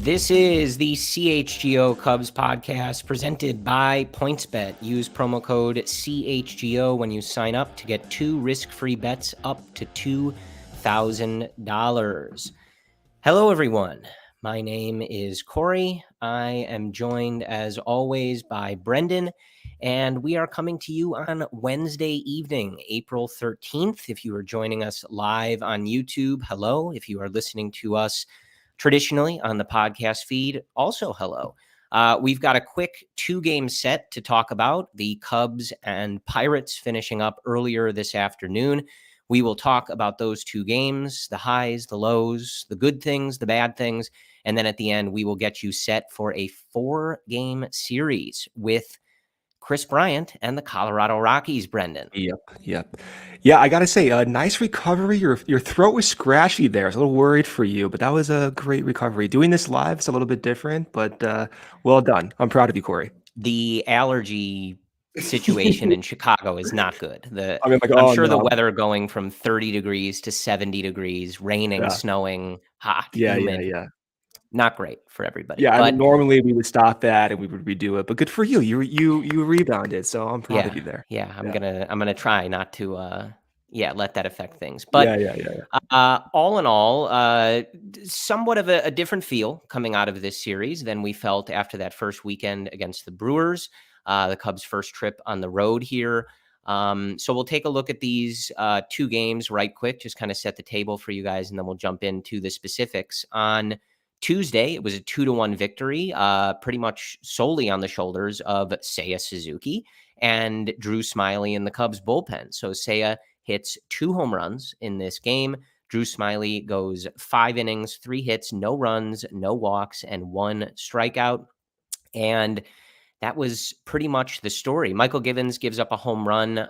This is the CHGO Cubs Podcast presented by PointsBet. Use promo code CHGO when you sign up to get 2 risk-free bets up to $2,000. Hello, everyone. My name is Corey. I am joined, as always, by Brendan, and we are coming to you on Wednesday evening, April 13th. If you are joining us live on YouTube, hello. If you are listening to us traditionally on the podcast feed, also hello. We've got a quick 2-game set to talk about. The Cubs and Pirates finishing up earlier this afternoon. We will talk about those 2 games, the highs, the lows, the good things, the bad things. And then at the end, we will get you set for a 4-game series with Chris Bryant and the Colorado Rockies, Brendan. Yep. Yeah, I got to say, nice recovery. Your throat was scratchy there. I was a little worried for you, but that was a great recovery. Doing this live is a little bit different, but well done. I'm proud of you, Corey. The allergy situation in Chicago is not good. I'm sure the weather going from 30 degrees to 70 degrees, raining, snowing, hot, humid. Yeah. Not great for everybody. Yeah, but normally we would stop that and we would redo it, but good for you. You rebounded, so I'm proud of you there. Yeah, I'm gonna try not to let that affect things. But all in all, somewhat of a different feel coming out of this series than we felt after that first weekend against the Brewers, the Cubs' first trip on the road here. So we'll take a look at these 2 games right quick, just kind of set the table for you guys, and then we'll jump into the specifics. On Tuesday, it was a 2-1 victory, pretty much solely on the shoulders of Seiya Suzuki and Drew Smyly in the Cubs bullpen. So Seiya hits 2 home runs in this game. Drew Smyly goes 5 innings, 3 hits, no runs, no walks, and 1 strikeout. And that was pretty much the story. Michael Givens gives up a home run,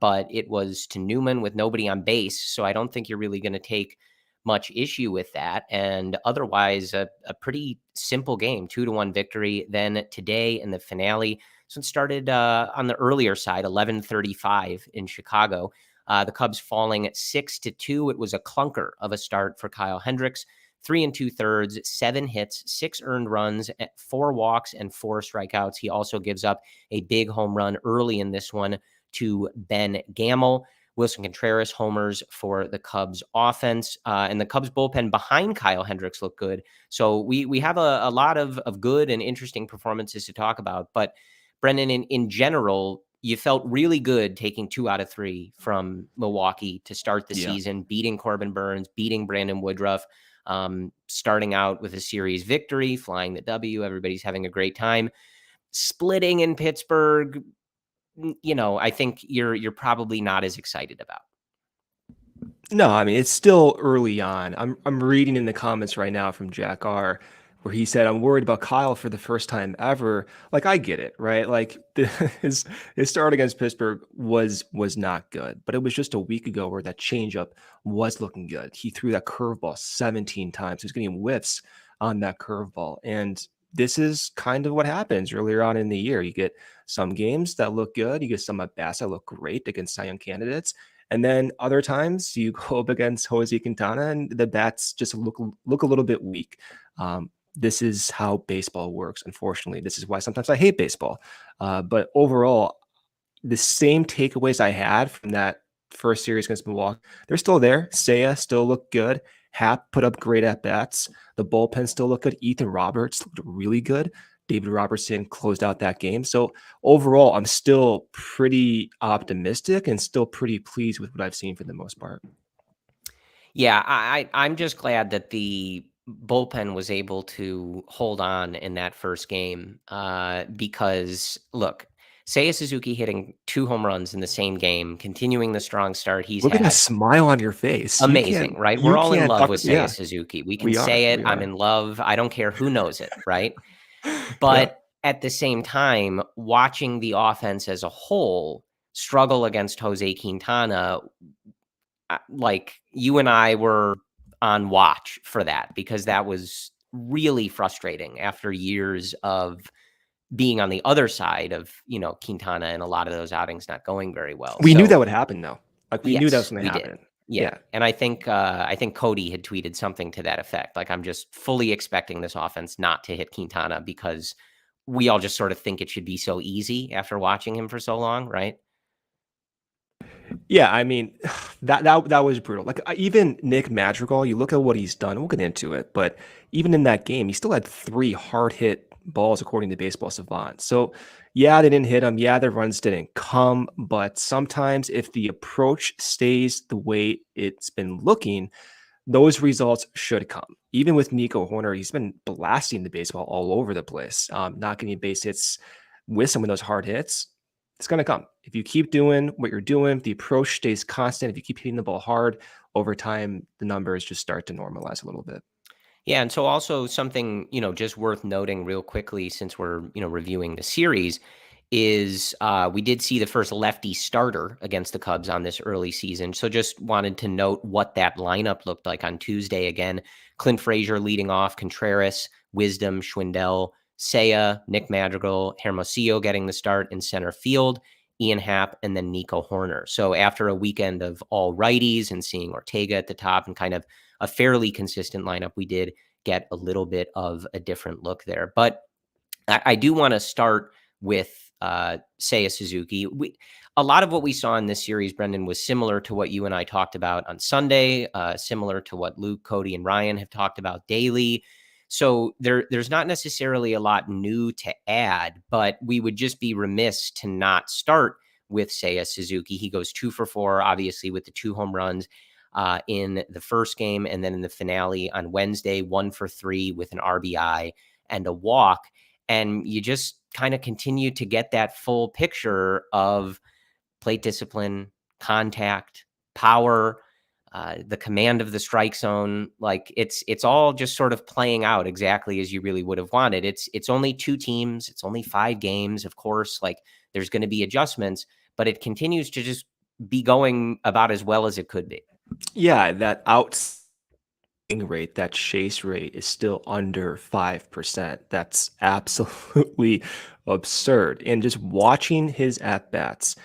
but it was to Newman with nobody on base. So I don't think you're really going to take much issue with that. And otherwise, a pretty simple game, 2-1 victory. Then today in the finale, so it started on the earlier side, 11:35 in Chicago. The Cubs falling 6-2. It was a clunker of a start for Kyle Hendricks. 3 2/3, 7 hits, 6 earned runs, 4 walks, and 4 strikeouts. He also gives up a big home run early in this one to Ben Gamel. Wilson Contreras homers for the Cubs offense, and the Cubs bullpen behind Kyle Hendricks look good. So we have a lot of good and interesting performances to talk about. But Brendan, in general, you felt really good taking 2 out of 3 from Milwaukee to start the season, beating Corbin Burnes, beating Brandon Woodruff, starting out with a series victory, flying the W. Everybody's having a great time. Splitting in Pittsburgh, I think you're probably not as excited about. No, I mean, it's still early on. I'm reading in the comments right now from Jack R, where he said, I'm worried about Kyle for the first time ever. Like, I get it, right? Like his start against Pittsburgh was not good, but it was just a week ago where that changeup was looking good. He threw that curveball 17 times. He was getting whiffs on that curveball. And this is kind of what happens earlier on in the year. You get some games that look good. You get some at bats that look great against Cy Young candidates. And then other times you go up against Jose Quintana and the bats just look a little bit weak. This is how baseball works, unfortunately. This is why sometimes I hate baseball. But overall, the same takeaways I had from that first series against Milwaukee, they're still there. Seiya still looked good. Happ put up great at-bats. The bullpen still looked good. Ethan Roberts looked really good. David Robertson closed out that game. So overall, I'm still pretty optimistic and still pretty pleased with what I've seen for the most part. Yeah, I'm just glad that the bullpen was able to hold on in that first game because, look, Seiya Suzuki hitting 2 home runs in the same game, continuing the strong start he's had. Look at that smile on your face. Amazing, right? We're all in love with Seiya Suzuki. We can say it. I'm in love. I don't care who knows it, right? But at the same time, watching the offense as a whole struggle against Jose Quintana, like you and I were on watch for that because that was really frustrating after years of being on the other side of, Quintana and a lot of those outings not going very well. We knew that would happen though. Like we knew that was going to happen. Yeah. And I think Cody had tweeted something to that effect. Like, I'm just fully expecting this offense not to hit Quintana because we all just sort of think it should be so easy after watching him for so long, right? Yeah, I mean, that was brutal. Like even Nick Madrigal, you look at what he's done. We'll get into it, but even in that game, he still had 3 hard hit balls according to Baseball Savant. So yeah, they didn't hit him. Yeah, their runs didn't come. But sometimes if the approach stays the way it's been looking, those results should come. Even with Nico Horner, he's been blasting the baseball all over the place, not getting base hits with some of those hard hits. It's going to come. If you keep doing what you're doing, the approach stays constant. If you keep hitting the ball hard over time, the numbers just start to normalize a little bit. Yeah. And so also something, just worth noting real quickly, since we're, reviewing the series, is we did see the first lefty starter against the Cubs on this early season. So just wanted to note what that lineup looked like on Tuesday. Again, Clint Frazier leading off, Contreras, Wisdom, Schwindel, Seiya, Nick Madrigal, Hermosillo getting the start in center field, Ian Happ, and then Nico Horner. So after a weekend of all righties and seeing Ortega at the top and kind of a fairly consistent lineup, we did get a little bit of a different look there. But I do want to start with Seiya Suzuki. A lot of what we saw in this series, Brendan, was similar to what you and I talked about on Sunday, similar to what Luke, Cody, and Ryan have talked about daily. So there's not necessarily a lot new to add, but we would just be remiss to not start with Seiya Suzuki. He goes 2 for 4, obviously, with the 2 home runs in the first game, and then in the finale on Wednesday, 1 for 3 with an RBI and a walk. And you just kind of continue to get that full picture of plate discipline, contact, power, the command of the strike zone. Like it's all just sort of playing out exactly as you really would have wanted. It's only 2 teams. It's only 5 games. Of course, like there's going to be adjustments, but it continues to just be going about as well as it could be. Yeah, that rate, that chase rate is still under 5%. That's absolutely absurd. And just watching his at-bats,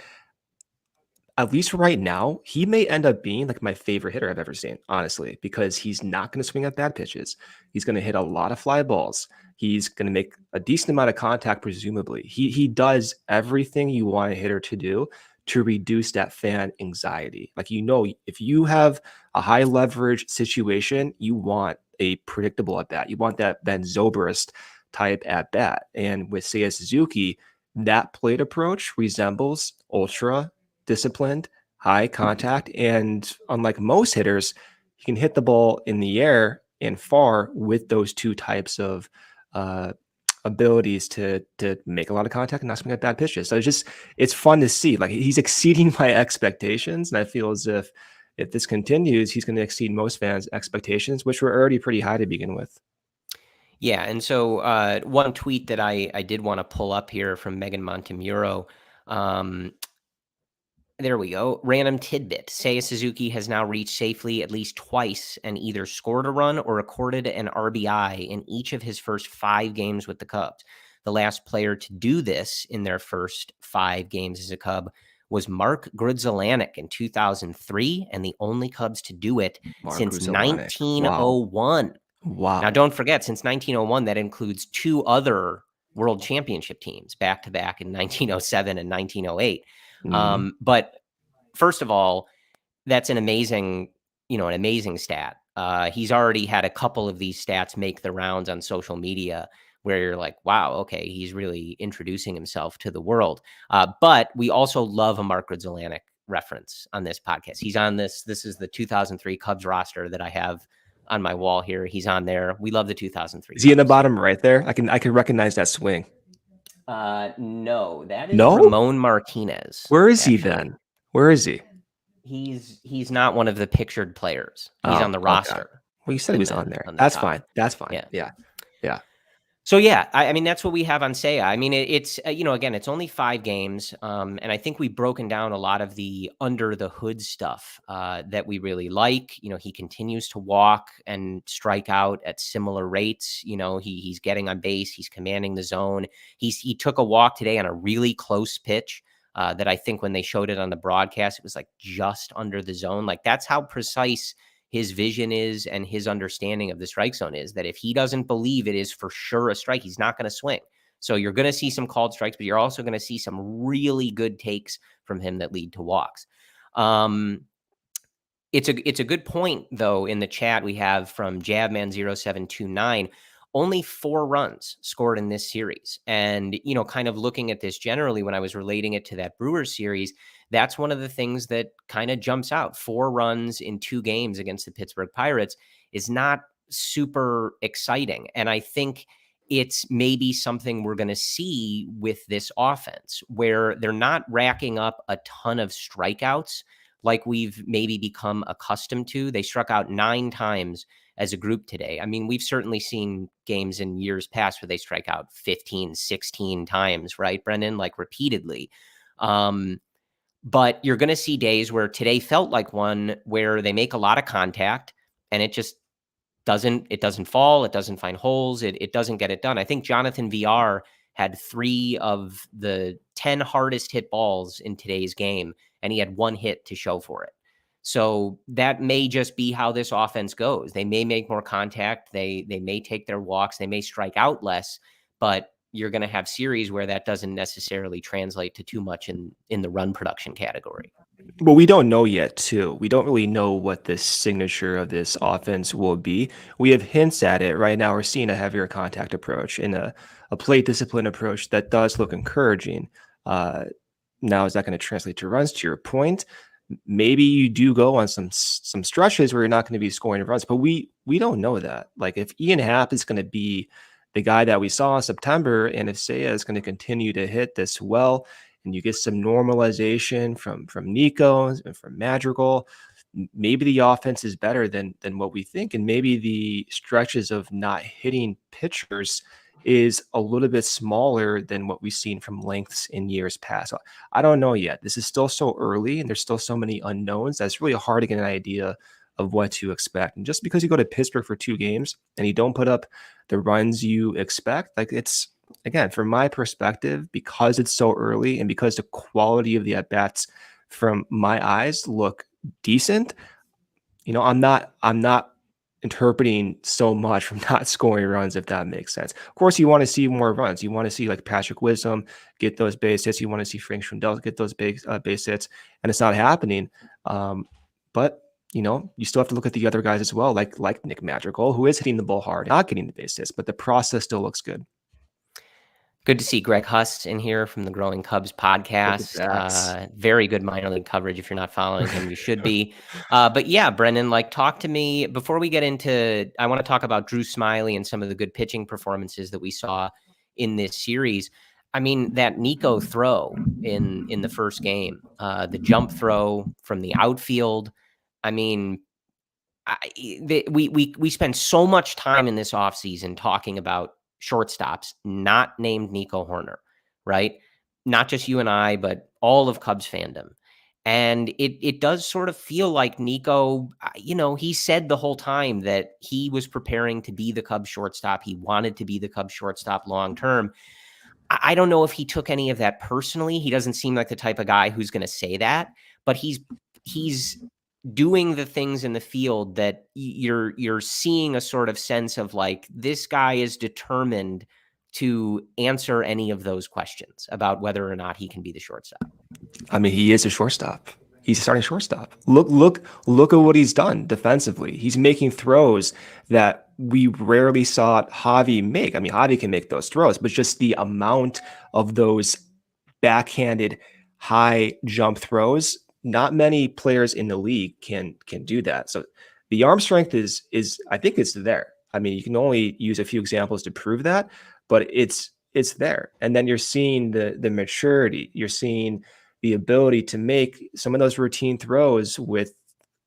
at least right now, he may end up being like my favorite hitter I've ever seen, honestly, because he's not going to swing at bad pitches. He's going to hit a lot of fly balls. He's going to make a decent amount of contact, presumably. He does everything you want a hitter to do to reduce that fan anxiety. Like, if you have a high leverage situation, you want a predictable at bat. You want that Ben Zobrist type at bat. And with Seiya Suzuki, that plate approach resembles ultra disciplined, high contact, and unlike most hitters, he can hit the ball in the air and far with those 2 types of abilities to make a lot of contact and not swing at bad pitches. So it's fun to see. Like, he's exceeding my expectations, and I feel as if this continues, he's going to exceed most fans' expectations, which were already pretty high to begin with. Yeah, and so one tweet that I did want to pull up here from Megan Montemuro. There we go. Random tidbit. Seiya Suzuki has now reached safely at least twice and either scored a run or recorded an RBI in each of his first 5 games with the Cubs. The last player to do this in their first 5 games as a Cub was Mark Grudzielanek in 2003, and the only Cubs to do it since 1901. Wow. Now, don't forget, since 1901, that includes 2 other World Championship teams back-to-back in 1907 and 1908. But first of all, that's an amazing stat. He's already had a couple of these stats make the rounds on social media where you're like, wow, okay, he's really introducing himself to the world. But we also love a Mark Grudzielanek reference on this podcast. He's on this. This is the 2003 Cubs roster that I have on my wall here. He's on there. We love the 2003. Is he in the bottom right there? I can recognize that swing. No, that is Ramon Martinez. Where is he then? Where is he? He's not one of the pictured players. He's on the roster. Okay. Well, you said he was on there. That's top. Fine. That's fine. Yeah. So yeah, I mean that's what we have on Seiya. I mean it's again it's only 5 games, and I think we've broken down a lot of the under the hood stuff that we really like. He continues to walk and strike out at similar rates. He's getting on base. He's commanding the zone. He took a walk today on a really close pitch that I think when they showed it on the broadcast, it was like just under the zone. Like that's how precise his vision is and his understanding of the strike zone is, that if he doesn't believe it is for sure a strike, he's not going to swing. So you're going to see some called strikes, but you're also going to see some really good takes from him that lead to walks. It's a good point, though. In the chat we have from Jabman0729, only 4 runs scored in this series. And, kind of looking at this generally, when I was relating it to that Brewers series, that's one of the things that kind of jumps out. 4 runs in 2 games against the Pittsburgh Pirates is not super exciting. And I think it's maybe something we're going to see with this offense, where they're not racking up a ton of strikeouts like we've maybe become accustomed to. They struck out 9 times as a group today. I mean, we've certainly seen games in years past where they strike out 15, 16 times, right, Brendan? Like repeatedly. But you're going to see days where today felt like one where they make a lot of contact and it just doesn't fall. It doesn't find holes. It doesn't get it done. I think Jonathan VR had 3 of the 10 hardest hit balls in today's game, and he had 1 hit to show for it. So that may just be how this offense goes. They may make more contact. They may take their walks. They may strike out less, but you're going to have series where that doesn't necessarily translate to too much in the run production category. Well, we don't know yet, too. We don't really know what the signature of this offense will be. We have hints at it. Right now, we're seeing a heavier contact approach and a plate discipline approach that does look encouraging. Now, is that going to translate to runs? To your point, maybe you do go on some stretches where you're not going to be scoring runs, but we don't know that. Like if Ian Happ is going to be the guy that we saw in September, and if Seiya is going to continue to hit this well, and you get some normalization from Nico and from Madrigal, maybe the offense is better than what we think, and maybe the stretches of not hitting pitchers is a little bit smaller than what we've seen from lengths in years past. I don't know yet. This is still so early, and there's still so many unknowns that's really hard to get an idea of what to expect. And just because you go to Pittsburgh for 2 games and you don't put up the runs you expect, like it's, again, from my perspective, because it's so early and because the quality of the at-bats from my eyes look decent, I'm not interpreting so much from not scoring runs, if that makes sense. Of course, you want to see more runs. You want to see like Patrick Wisdom get those base hits. You want to see Frank Schwindel get those base hits, and it's not happening. But you still have to look at the other guys as well, like Nick Madrigal, who is hitting the ball hard, not getting the base hits, but the process still looks good. Good to see Greg Huss in here from the Growing Cubs podcast. Very good minor league coverage. If you're not following him, you should be. But yeah, Brendan, talk to me before we get into, I want to talk about Drew Smyly and some of the good pitching performances that we saw in this series. I mean, that Nico throw in the first game, the jump throw from the outfield. I mean, we spend so much time in this offseason talking about shortstops not named Nico Horner, right? Not just you and I, but all of Cubs fandom. And it does sort of feel like Nico, he said the whole time that he was preparing to be the Cubs shortstop. He wanted to be the Cubs shortstop long term. I don't know if he took any of that personally. He doesn't seem like the type of guy who's going to say that, but he's doing the things in the field that you're seeing a sort of sense of like, this guy is determined to answer any of those questions about whether or not he can be the shortstop. I mean, he is a shortstop. He's a starting shortstop. Look at what he's done defensively. He's making throws that we rarely saw Javi make. I mean, Javi can make those throws, but just the amount of those backhanded high jump throws, not many players in the league can do that. So the arm strength is I think it's there. I mean, you can only use a few examples to prove that, but it's there. And then you're seeing the maturity. You're seeing the ability to make some of those routine throws with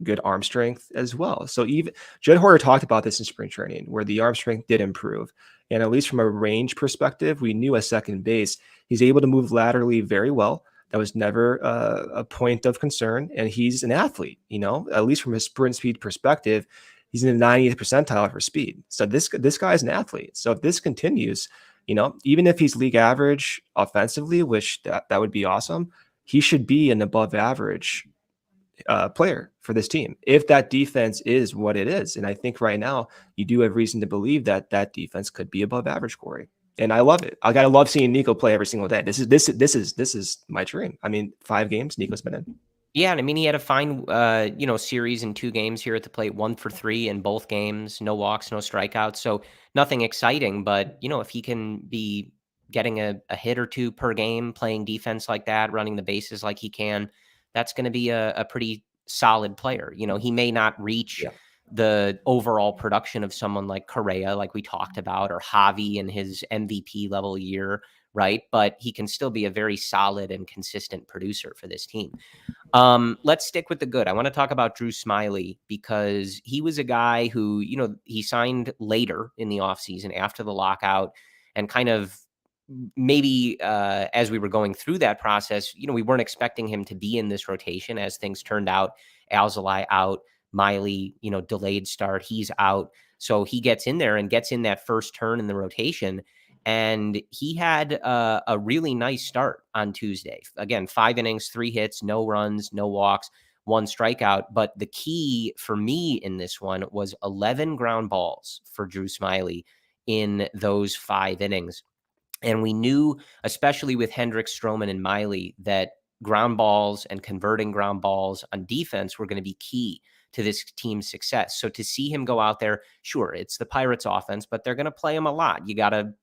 good arm strength as well. So even Jed Hoyer talked about this in spring training, where the arm strength did improve. And at least from a range perspective, we knew at second base, he's able to move laterally very well. That was never a point of concern. And he's an athlete, at least from a sprint speed perspective, he's in the 90th percentile for speed. So this guy is an athlete. So if this continues, even if he's league average offensively, which that would be awesome, he should be an above average player for this team if that defense is what it is. And I think right now you do have reason to believe that that defense could be above average, Corey. And I love it. I gotta love seeing Nico play every single day. This is my dream. I mean, 5 games Nico's been in. Yeah, and I mean, he had a fine, series in 2 games here at the plate, 1 for 3 in both games, no walks, no strikeouts. So nothing exciting, but if he can be getting a hit or 2 per game, playing defense like that, running the bases like he can, that's going to be a pretty solid player. He may not reach the overall production of someone like Correa, like we talked about, or Javi in his MVP level year, right? But he can still be a very solid and consistent producer for this team. Let's stick with the good. I want to talk about Drew Smyly because he was a guy who, he signed later in the offseason after the lockout, and kind of maybe as we were going through that process, we weren't expecting him to be in this rotation as things turned out. Alzolay out, Miley, delayed start. He's out. So he gets in there and gets in that first turn in the rotation. And he had a really nice start on Tuesday. Again, 5 innings, 3 hits, no runs, no walks, 1 strikeout. But the key for me in this one was 11 ground balls for Drew Smyly in those 5 innings. And we knew, especially with Hendricks, Stroman, and Miley, that ground balls and converting ground balls on defense were going to be key to this team's success. So to see him go out there, sure, it's the Pirates offense, but they're going to play him a lot.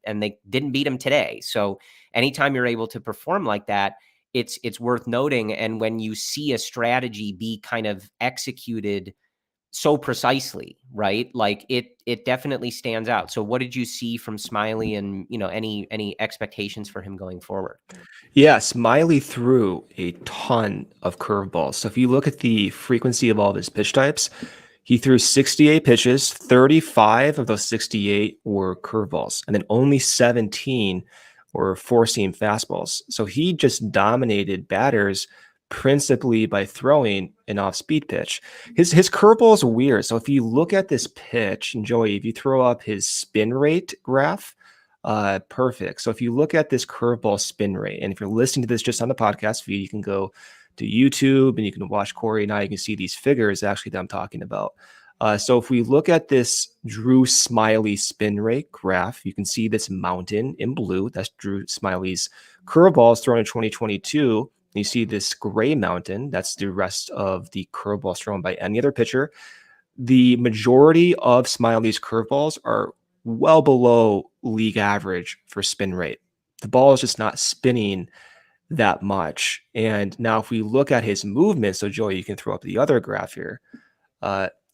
And they didn't beat him today. So anytime you're able to perform like that, it's worth noting. And when you see a strategy be kind of executed so precisely, right? Like it definitely stands out. So what did you see from Smyly, and any expectations for him going forward? Yeah, Smyly threw a ton of curveballs. So if you look at the frequency of all of his pitch types, he threw 68 pitches, 35 of those 68 were curveballs, and then only 17 were four-seam fastballs. So he just dominated batters principally by throwing an off-speed pitch. His curveball is weird. So if you look at this pitch, and Joey, if you throw up his spin rate graph, perfect. So if you look at this curveball spin rate, and if you're listening to this just on the podcast feed, you can go to YouTube and you can watch Corey and I, you can see these figures actually that I'm talking about. So if we look at this Drew Smyly spin rate graph, you can see this mountain in blue. That's Drew Smyly's curveballs thrown in 2022. You see this gray mountain. That's the rest of the curveballs thrown by any other pitcher. The majority of Smyly's curveballs are well below league average for spin rate. The ball is just not spinning that much. And now if we look at his movement, so Joey, you can throw up the other graph here.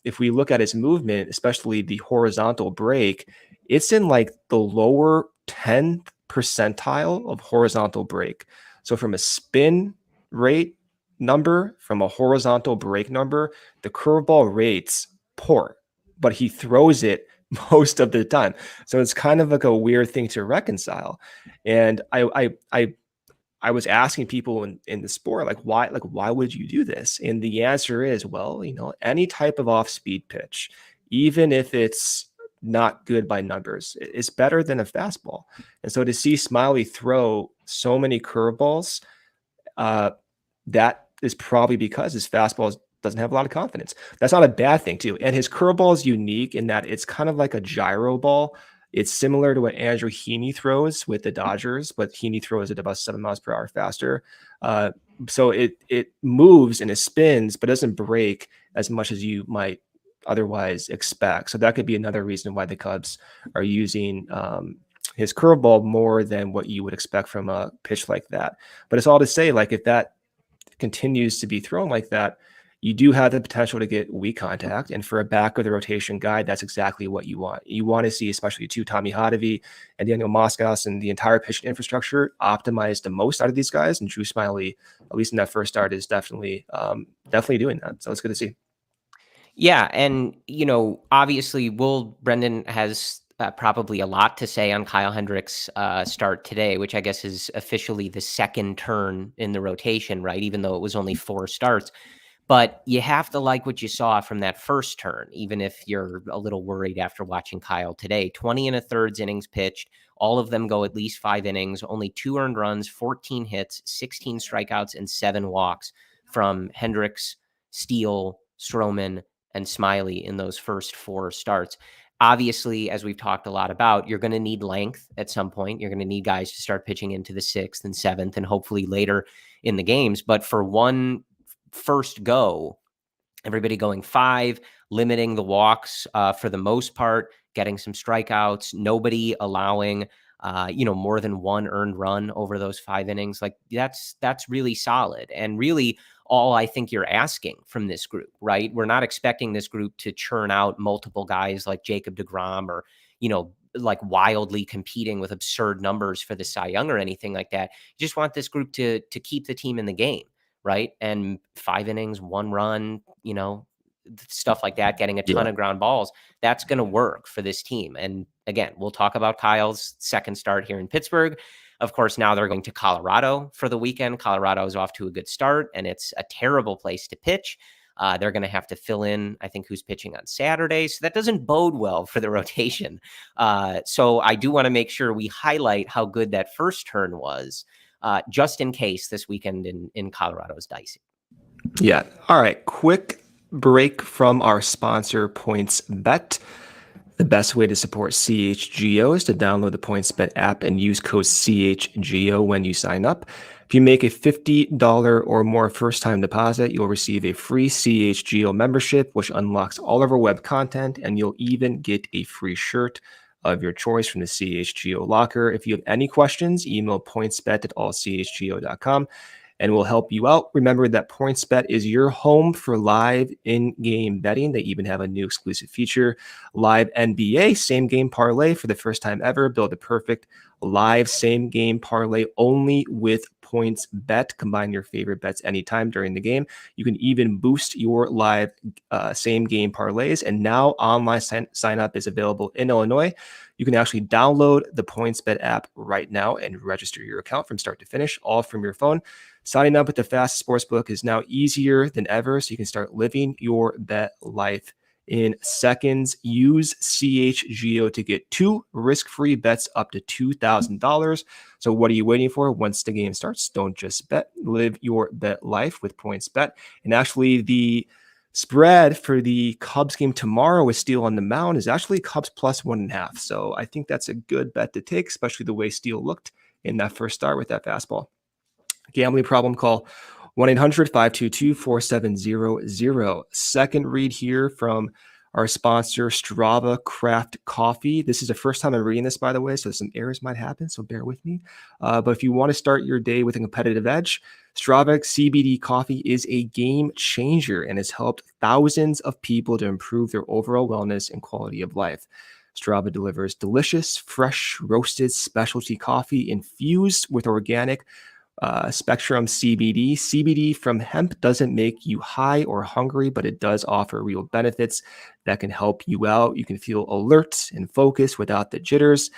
If we look at his movement, especially the horizontal break, it's in like the lower 10th percentile of horizontal break. So from a spin rate number, from a horizontal break number, the curveball rate's poor, but he throws it most of the time. So it's kind of like a weird thing to reconcile. And I was asking people in the sport, why would you do this? And the answer is, well, any type of off-speed pitch, even if it's not good by numbers, it's better than a fastball. And so to see Smyly throw so many curveballs, that is probably because his fastball doesn't have a lot of confidence. That's not a bad thing too. And his curveball is unique in that it's kind of like a gyro ball. It's similar to what Andrew Heaney throws with the Dodgers, but Heaney throws at about 7 miles per hour faster. So it moves and it spins, but doesn't break as much as you might otherwise expect. So that could be another reason why the Cubs are using his curveball more than what you would expect from a pitch like that. But it's all to say, like, if that continues to be thrown like that, you do have the potential to get weak contact. And for a back of the rotation guy, that's exactly what you want. You want to see, especially to Tommy Hotovy and Daniel Moscas and the entire pitching infrastructure, optimize the most out of these guys. And Drew Smyly, at least in that first start, is definitely doing that. So it's good to see. Yeah. And, obviously Brendan has probably a lot to say on Kyle Hendricks' start today, which I guess is officially the second turn in the rotation, right? Even though it was only 4 starts. But you have to like what you saw from that first turn, even if you're a little worried after watching Kyle today. 20 1/3 innings pitched, All of them go at least 5 innings, only 2 earned runs, 14 hits, 16 strikeouts, and 7 walks from Hendricks, Steele, Stroman, and Smyly in those first 4 starts. Obviously, as we've talked a lot about, you're going to need length at some point. You're going to need guys to start pitching into the 6th and 7th and hopefully later in the games. But for one first go, everybody going 5, limiting the walks for the most part, getting some strikeouts, nobody allowing more than 1 earned run over those 5 innings. Like that's really solid, and really all I think you're asking from this group, right? We're not expecting this group to churn out multiple guys like Jacob deGrom or, like wildly competing with absurd numbers for the Cy Young or anything like that. You just want this group to keep the team in the game, right? And 5 innings, 1 run, stuff like that, getting a ton of ground balls, that's going to work for this team. And again, we'll talk about Kyle's second start here in Pittsburgh. Of course, now they're going to Colorado for the weekend. Colorado is off to a good start, and it's a terrible place to pitch. They're going to have to fill in, I think, who's pitching on Saturday. So that doesn't bode well for the rotation. So I do want to make sure we highlight how good that first turn was, just in case this weekend in Colorado is dicey. Yeah. All right. Quick break from our sponsor, PointsBet. The best way to support CHGO is to download the PointsBet app and use code CHGO when you sign up. If you make a $50 or more first-time deposit, you'll receive a free CHGO membership, which unlocks all of our web content, and you'll even get a free shirt of your choice from the CHGO locker. If you have any questions, email pointsbet@allchgo.com. and we'll help you out. Remember that PointsBet is your home for live in-game betting. They even have a new exclusive feature, live NBA same-game parlay for the first time ever. Build a perfect live same-game parlay only with PointsBet. Combine your favorite bets anytime during the game. You can even boost your live same-game parlays. And now online sign-up is available in Illinois. You can actually download the PointsBet app right now and register your account from start to finish, all from your phone. Signing up with the fastest sportsbook is now easier than ever, so you can start living your bet life in seconds. Use CHGO to get 2 risk-free bets up to $2,000. So what are you waiting for? Once the game starts, don't just bet. Live your bet life with PointsBet. And actually, the spread for the Cubs game tomorrow with Steele on the mound is actually Cubs plus 1.5. So I think that's a good bet to take, especially the way Steele looked in that first start with that fastball. Gambling problem, call 1-800-522-4700. Second read here from our sponsor, Strava Craft Coffee. This is the first time I'm reading this, by the way, so some errors might happen, so bear with me. But if you want to start your day with a competitive edge, Strava CBD coffee is a game changer and has helped thousands of people to improve their overall wellness and quality of life. Strava delivers delicious, fresh, roasted specialty coffee infused with organic Spectrum CBD. CBD from hemp doesn't make you high or hungry, but it does offer real benefits that can help you out. You can feel alert and focused without the jitters.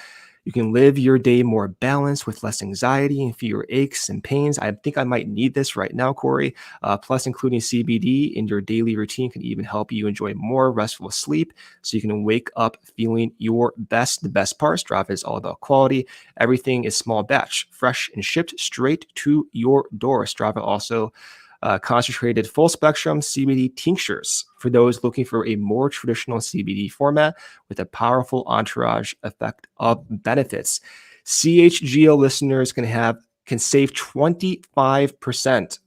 You can live your day more balanced with less anxiety and fewer aches and pains. I think I might need this right now, Corey. Plus, including CBD in your daily routine can even help you enjoy more restful sleep so you can wake up feeling your best. The best part, Strava is all about quality. Everything is small batch, fresh and shipped straight to your door. Strava also concentrated full spectrum CBD tinctures for those looking for a more traditional CBD format with a powerful entourage effect of benefits. CHGO listeners can save 25%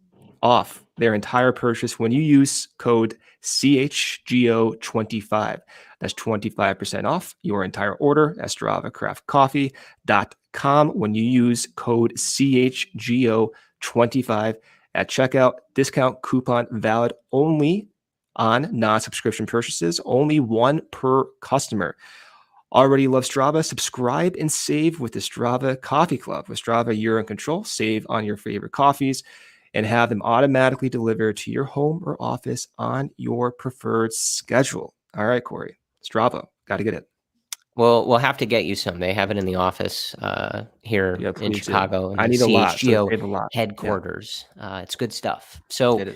off their entire purchase when you use code CHGO25. That's 25% off your entire order at StravaCraftCoffee.com when you use code CHGO25 at checkout. Discount coupon valid only on non-subscription purchases, only 1 per customer. Already love Strava? Subscribe and save with the Strava Coffee Club. With Strava, you're in control. Save on your favorite coffees and have them automatically delivered to your home or office on your preferred schedule. All right, Corey. Strava. Got to get it. Well, we'll have to get you some. They have it in the office here in Chicago. I need a lot. So headquarters. It's good stuff. So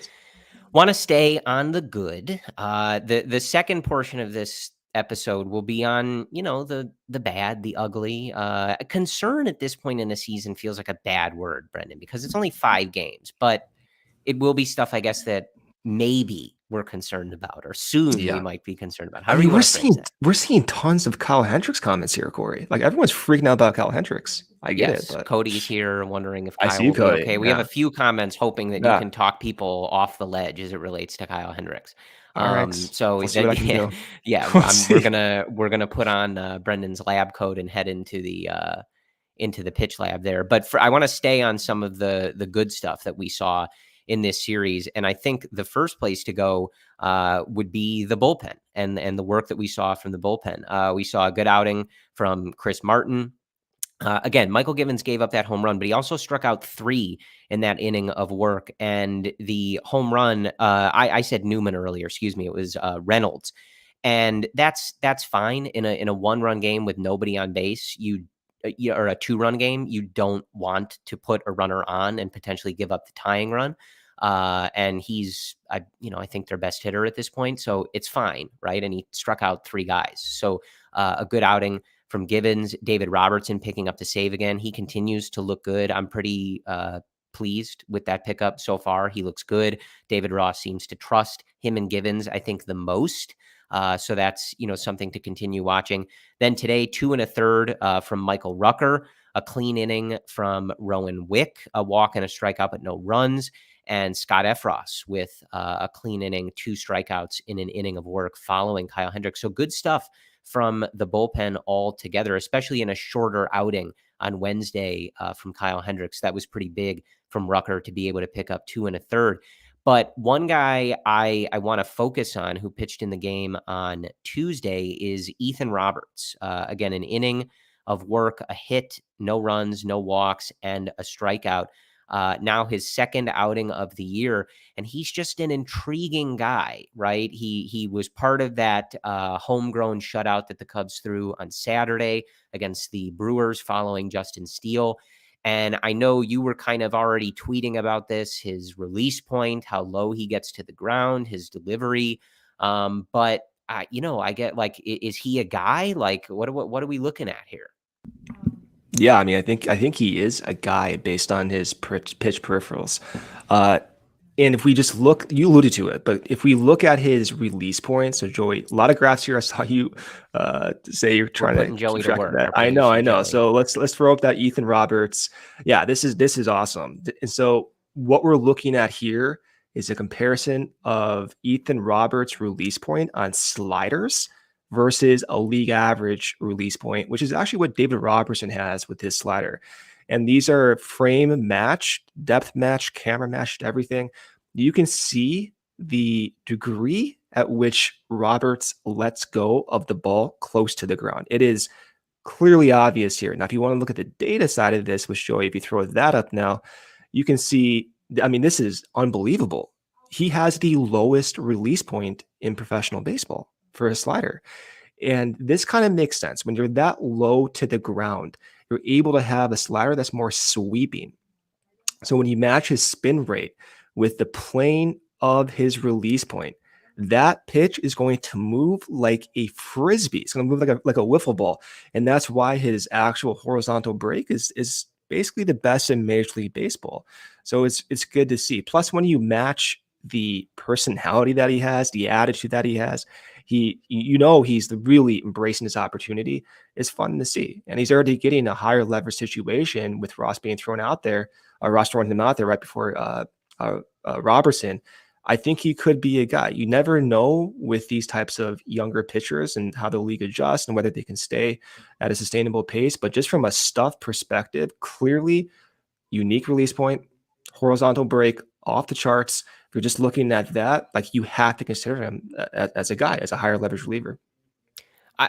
want to stay on the good. The second portion of this episode will be on, the bad, the ugly. Concern at this point in the season feels like a bad word, Brendan, because it's only 5 games, but it will be stuff, I guess, that maybe we're concerned about, or soon we might be concerned about. However you want to phrase that. We're seeing tons of Kyle Hendricks comments here, Corey. Like, everyone's freaking out about Kyle Hendricks. I get it, but Cody's here wondering if I Kyle see you, will be Cody. okay. We have a few comments hoping that you can talk people off the ledge as it relates to Kyle Hendricks. All right. So we'll see what I can do. we're gonna put on Brendan's lab coat and head into the pitch lab there. But I want to stay on some of the good stuff that we saw in this series, and I think the first place to go would be the bullpen and the work that we saw from the bullpen. We saw a good outing from Chris Martin. Again, Michael Givens gave up that home run, but he also struck out 3 in that inning of work. And the home run, I said Newman earlier. Excuse me, it was Reynolds, and that's fine in a 1-run game with nobody on base. Or a 2-run game, you don't want to put a runner on and potentially give up the tying run. And he's, I think their best hitter at this point, so it's fine, right? And he struck out 3 guys, so a good outing from Givens. David Robertson picking up the save again. He continues to look good. I'm pretty pleased with that pickup so far. He looks good. David Ross seems to trust him and Givens, I think, the most. So that's, something to continue watching. Then today, 2 1/3 from Michael Rucker, a clean inning from Rowan Wick, a walk and a strikeout, but no runs. And Scott Effross with a clean inning, 2 strikeouts in an inning of work following Kyle Hendricks. So good stuff from the bullpen altogether, especially in a shorter outing on Wednesday from Kyle Hendricks. That was pretty big from Rucker to be able to pick up 2 1/3. But one guy I want to focus on who pitched in the game on Tuesday is Ethan Roberts. Again, an inning of work, a hit, no runs, no walks, and a strikeout. Now his second outing of the year, and he's just an intriguing guy, right? He was part of that homegrown shutout that the Cubs threw on Saturday against the Brewers following Justin Steele. And I know you were kind of already tweeting about this, his release point, how low he gets to the ground, his delivery. But I get, like, is he a guy? Like, what are we looking at here? Yeah, I mean, I think he is a guy based on his pitch peripherals. And if we just look, you alluded to it, but if we look at his release points, so Joey, a lot of graphs here. I saw you say you're trying to Joey to work. That. I know. Joey. So let's throw up that Ethan Roberts. Yeah, this is awesome. And so what we're looking at here is a comparison of Ethan Roberts' release point on sliders versus a league average release point, which is actually what David Robertson has with his slider. And these are frame matched, depth matched, camera matched, everything. You can see the degree at which Roberts lets go of the ball close to the ground. It is clearly obvious here. Now, if you want to look at the data side of this with Joey, if you throw that up now, you can see, I mean, this is unbelievable. He has the lowest release point in professional baseball for a slider. And this kind of makes sense. When you're that low to the ground, you're able to have a slider that's more sweeping. So when you match his spin rate with the plane of his release point, that pitch is going to move like a frisbee. It's going to move like a wiffle ball. And that's why his actual horizontal break is basically the best in Major League Baseball. So it's good to see. Plus, when you match the personality that he has, the attitude that he has, he's really embracing his opportunity. It's fun to see. And he's already getting a higher leverage situation with Ross being thrown out there, Ross throwing him out there right before Robertson. I think he could be a guy. You never know with these types of younger pitchers and how the league adjusts and whether they can stay at a sustainable pace. But just from a stuff perspective, clearly unique release point, horizontal break, off the charts. If you're just looking at that, like, you have to consider him as a guy, as a higher leverage reliever.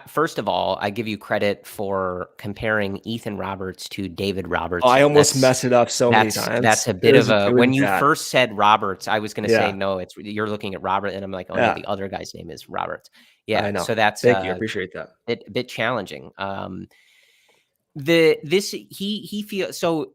First of all, I give you credit for comparing Ethan Roberts to David Roberts. I almost messed it up so many times. That's a bit of a, when you first said Roberts, I was going to say, no, you're looking at Robert. And I'm like, no, the other guy's name is Roberts. Yeah. I know. So that's, thank you. I appreciate that. A bit challenging. He feels, so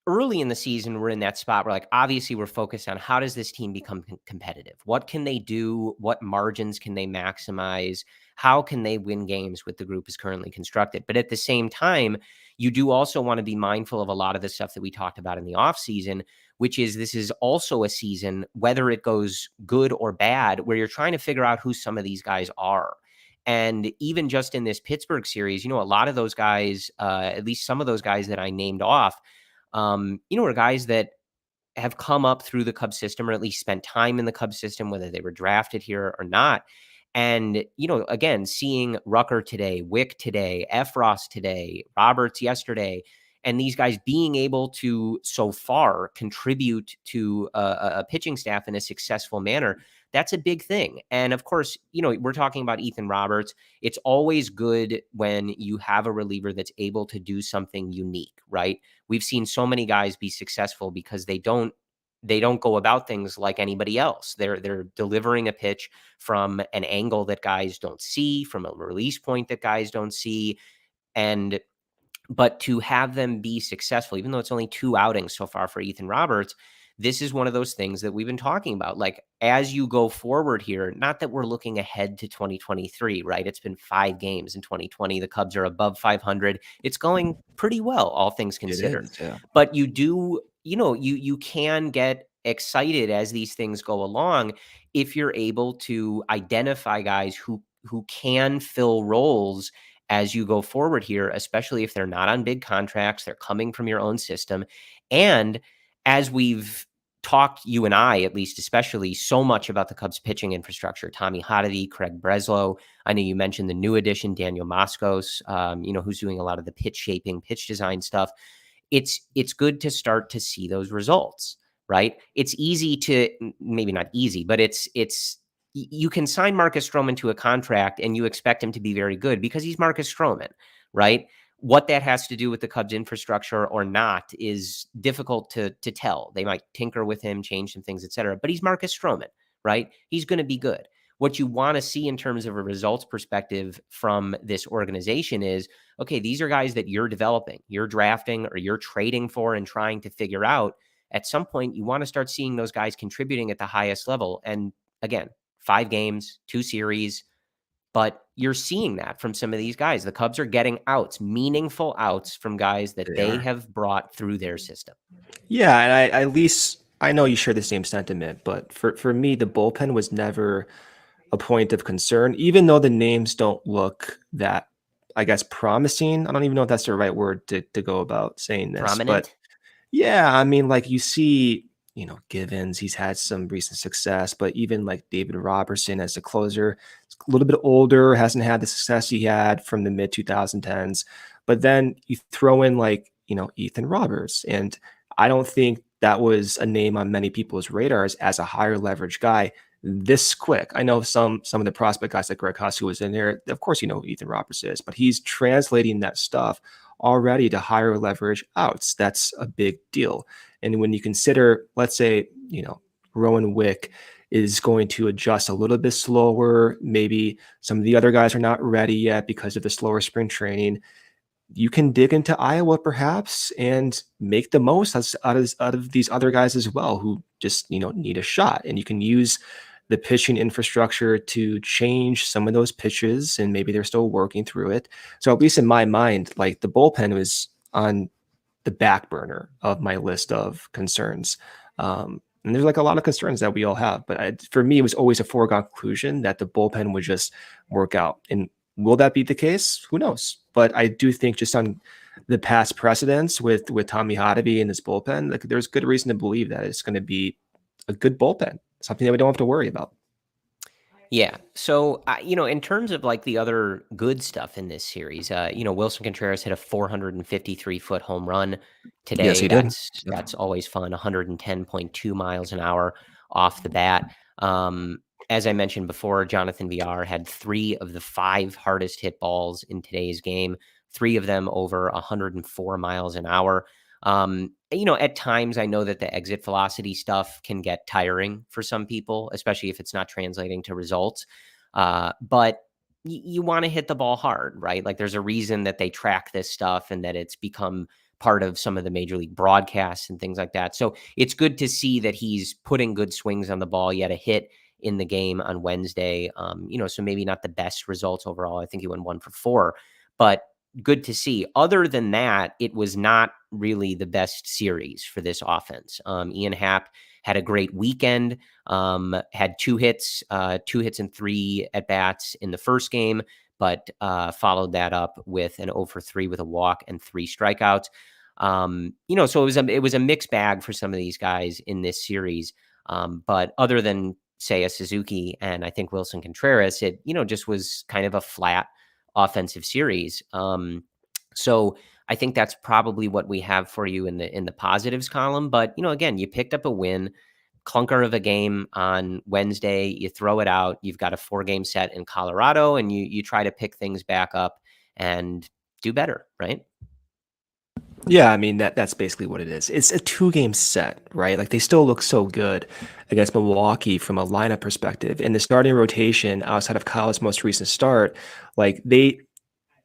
early in the season, we're in that spot where, like, obviously we're focused on how does this team become competitive? What can they do? What margins can they maximize? How can they win games with the group as currently constructed? But at the same time, you do also want to be mindful of a lot of the stuff that we talked about in the offseason, which is this is also a season, whether it goes good or bad, where you're trying to figure out who some of these guys are. And even just in this Pittsburgh series, a lot of those guys, at least some of those guys that I named off, are guys that have come up through the Cubs system, or at least spent time in the Cubs system, whether they were drafted here or not. And, again, seeing Rucker today, Wick today, Efros today, Roberts yesterday, and these guys being able to so far contribute to a pitching staff in a successful manner, that's a big thing. And of course, we're talking about Ethan Roberts. It's always good when you have a reliever that's able to do something unique, right? We've seen so many guys be successful because they don't go about things like anybody else. They're delivering a pitch from an angle that guys don't see, from a release point that guys don't see. But to have them be successful, even though it's only 2 outings so far for Ethan Roberts, this is one of those things that we've been talking about. Like, as you go forward here, not that we're looking ahead to 2023, right? It's been 5 games in 2020. The Cubs are above 500. It's going pretty well, all things considered. It is, yeah. But you do, you can get excited as these things go along if you're able to identify guys who can fill roles as you go forward here, especially if they're not on big contracts, they're coming from your own system. And as we've talked, you and I, at least, especially so much about the Cubs pitching infrastructure, Tommy Hotovy, Craig Breslow. I know you mentioned the new addition, Daniel Moscos, who's doing a lot of the pitch shaping, pitch design stuff. It's good to start to see those results, right? It's easy to, maybe not easy, but you can sign Marcus Stroman to a contract and you expect him to be very good because he's Marcus Stroman, right? What that has to do with the Cubs infrastructure or not is difficult to tell. They might tinker with him, change some things, et cetera, but he's Marcus Stroman, right? He's going to be good. What you want to see in terms of a results perspective from this organization is, okay, these are guys that you're developing, you're drafting, or you're trading for and trying to figure out. At some point, you want to start seeing those guys contributing at the highest level. And again, 5 games, 2 series, but you're seeing that from some of these guys. The Cubs are getting outs, meaningful outs from guys that they have brought through their system. Yeah, and at least I know you share the same sentiment, but for me, the bullpen was never a point of concern, even though the names don't look that, I guess, promising. I don't even know if that's the right word to go about saying this. Prominent? But yeah, I mean, like you see, Givens, he's had some recent success, but even like David Robertson as a closer, a little bit older, hasn't had the success he had from the mid 2010s. But then you throw in like, Ethan Roberts, and I don't think that was a name on many people's radars as a higher leverage guy this quick. I know some of the prospect guys like Greg Huss, who was in there, of course, who Ethan Roberts is, but he's translating that stuff already to higher leverage outs. That's a big deal. And when you consider, let's say, Rowan Wick is going to adjust a little bit slower, maybe some of the other guys are not ready yet because of the slower spring training, you can dig into Iowa perhaps and make the most out of these other guys as well, who just, need a shot. And you can use the pitching infrastructure to change some of those pitches, and maybe they're still working through it. So at least in my mind, like the bullpen was on the back burner of my list of concerns. And there's like a lot of concerns that we all have, but for me, it was always a foregone conclusion that the bullpen would just work out. And will that be the case? Who knows? But I do think just on the past precedents with Tommy Hotovy and this bullpen, like there's good reason to believe that it's going to be a good bullpen, something that we don't have to worry about. Yeah. So, in terms of like the other good stuff in this series, Wilson Contreras hit a 453-foot home run today. Yes, he did. That's always fun. 110.2 miles an hour off the bat. As I mentioned before, Jonathan VR had 3 of the 5 hardest hit balls in today's game, 3 of them over 104 miles an hour. At times I know that the exit velocity stuff can get tiring for some people, especially if it's not translating to results. But you want to hit the ball hard, right? Like there's a reason that they track this stuff and that it's become part of some of the major league broadcasts and things like that. So it's good to see that he's putting good swings on the ball. He had a hit in the game on Wednesday. So maybe not the best results overall. I think he went 1 for 4, but good to see. Other than that, it was not really the best series for this offense. Ian Happ had a great weekend, had 2 hits and 3 at-bats in the first game, but followed that up with an 0 for 3 with a walk and 3 strikeouts. So it was a mixed bag for some of these guys in this series. But other than Seiya Suzuki and I think Wilson Contreras, it just was kind of a flat offensive series. So I think that's probably what we have for you in the positives column. But again, you picked up a win. Clunker of a game on Wednesday, you throw it out. You've got a 4-game set in Colorado, and you try to pick things back up and do better, right? Yeah, I mean that's basically what it is. It's a 2-game set, right? Like they still look so good against Milwaukee from a lineup perspective. In the starting rotation, outside of Kyle's most recent start, like they've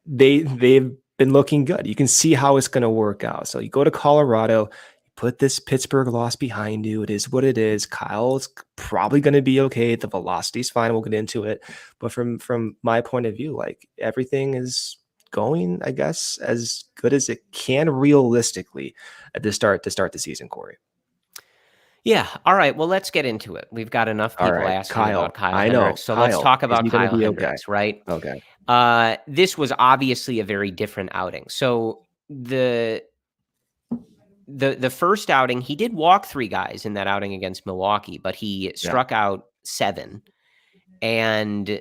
been looking good. You can see how it's going to work out. So you go to Colorado, put this Pittsburgh loss behind you. It is what it is. Kyle's probably going to be okay. The velocity's fine. We'll get into it. But from my point of view, like everything is going, I guess, as good as it can realistically at the start the season, Corey. Yeah. All right. Well, let's get into it. We've got enough people asking about Kyle Hendricks. So let's talk about Kyle Hendricks, right? Okay. This was obviously a very different outing. So the first outing, he did walk 3 guys in that outing against Milwaukee, but he struck out 7. And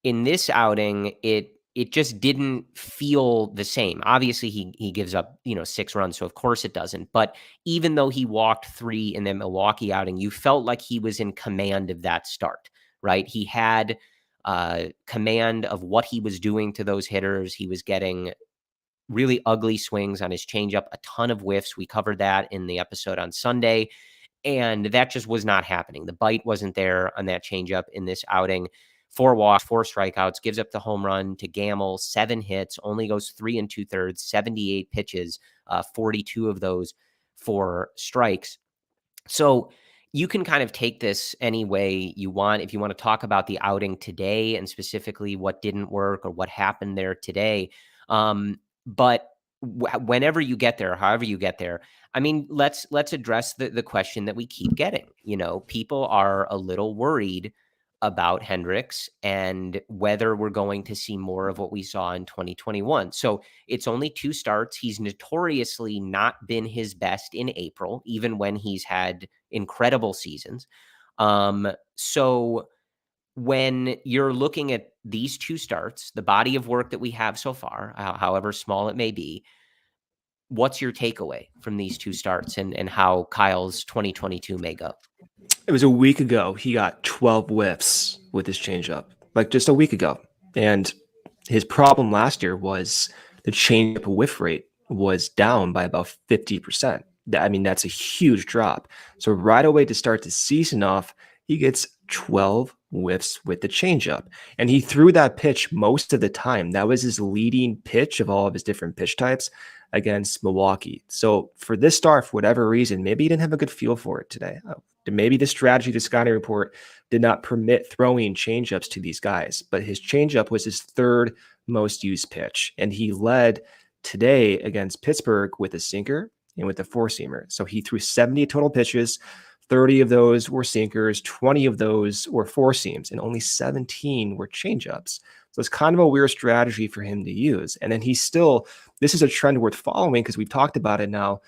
in this outing, it just didn't feel the same. Obviously, he gives up 6 runs, so of course it doesn't. But even though he walked 3 in the Milwaukee outing, you felt like he was in command of that start, right? He had command of what he was doing to those hitters. He was getting really ugly swings on his changeup, a ton of whiffs. We covered that in the episode on Sunday, and that just was not happening. The bite wasn't there on that changeup in this outing. 4 walks, 4 strikeouts, gives up the home run to Gamble, 7 hits, only goes 3 2/3, 78 pitches, 42 of those for strikes. So you can kind of take this any way you want. If you want to talk about the outing today and specifically what didn't work or what happened there today. But whenever you get there, however you get there, I mean, let's address the question that we keep getting. People are a little worried about Hendricks and whether we're going to see more of what we saw in 2021. So it's only 2 starts. He's notoriously not been his best in April, even when he's had incredible seasons. So when you're looking at these 2 starts, the body of work that we have so far, however small it may be, what's your takeaway from these 2 starts and how Kyle's 2022 may go? It was a week ago. He got 12 whiffs with his changeup, like just a week ago. And his problem last year was the changeup whiff rate was down by about 50%. I mean, that's a huge drop. So right away to start the season off, he gets 12 whiffs with the changeup. And he threw that pitch most of the time. That was his leading pitch of all of his different pitch types against Milwaukee. So for this start, for whatever reason, maybe he didn't have a good feel for it today. Maybe the strategy, the scouting report did not permit throwing changeups to these guys, but his changeup was his 3rd most used pitch. And he led today against Pittsburgh with a sinker and with a 4-seamer. So he threw 70 total pitches. 30 of those were sinkers, 20 of those were 4-seams, and only 17 were changeups. So it's kind of a weird strategy for him to use. And then this is a trend worth following because we've talked about it now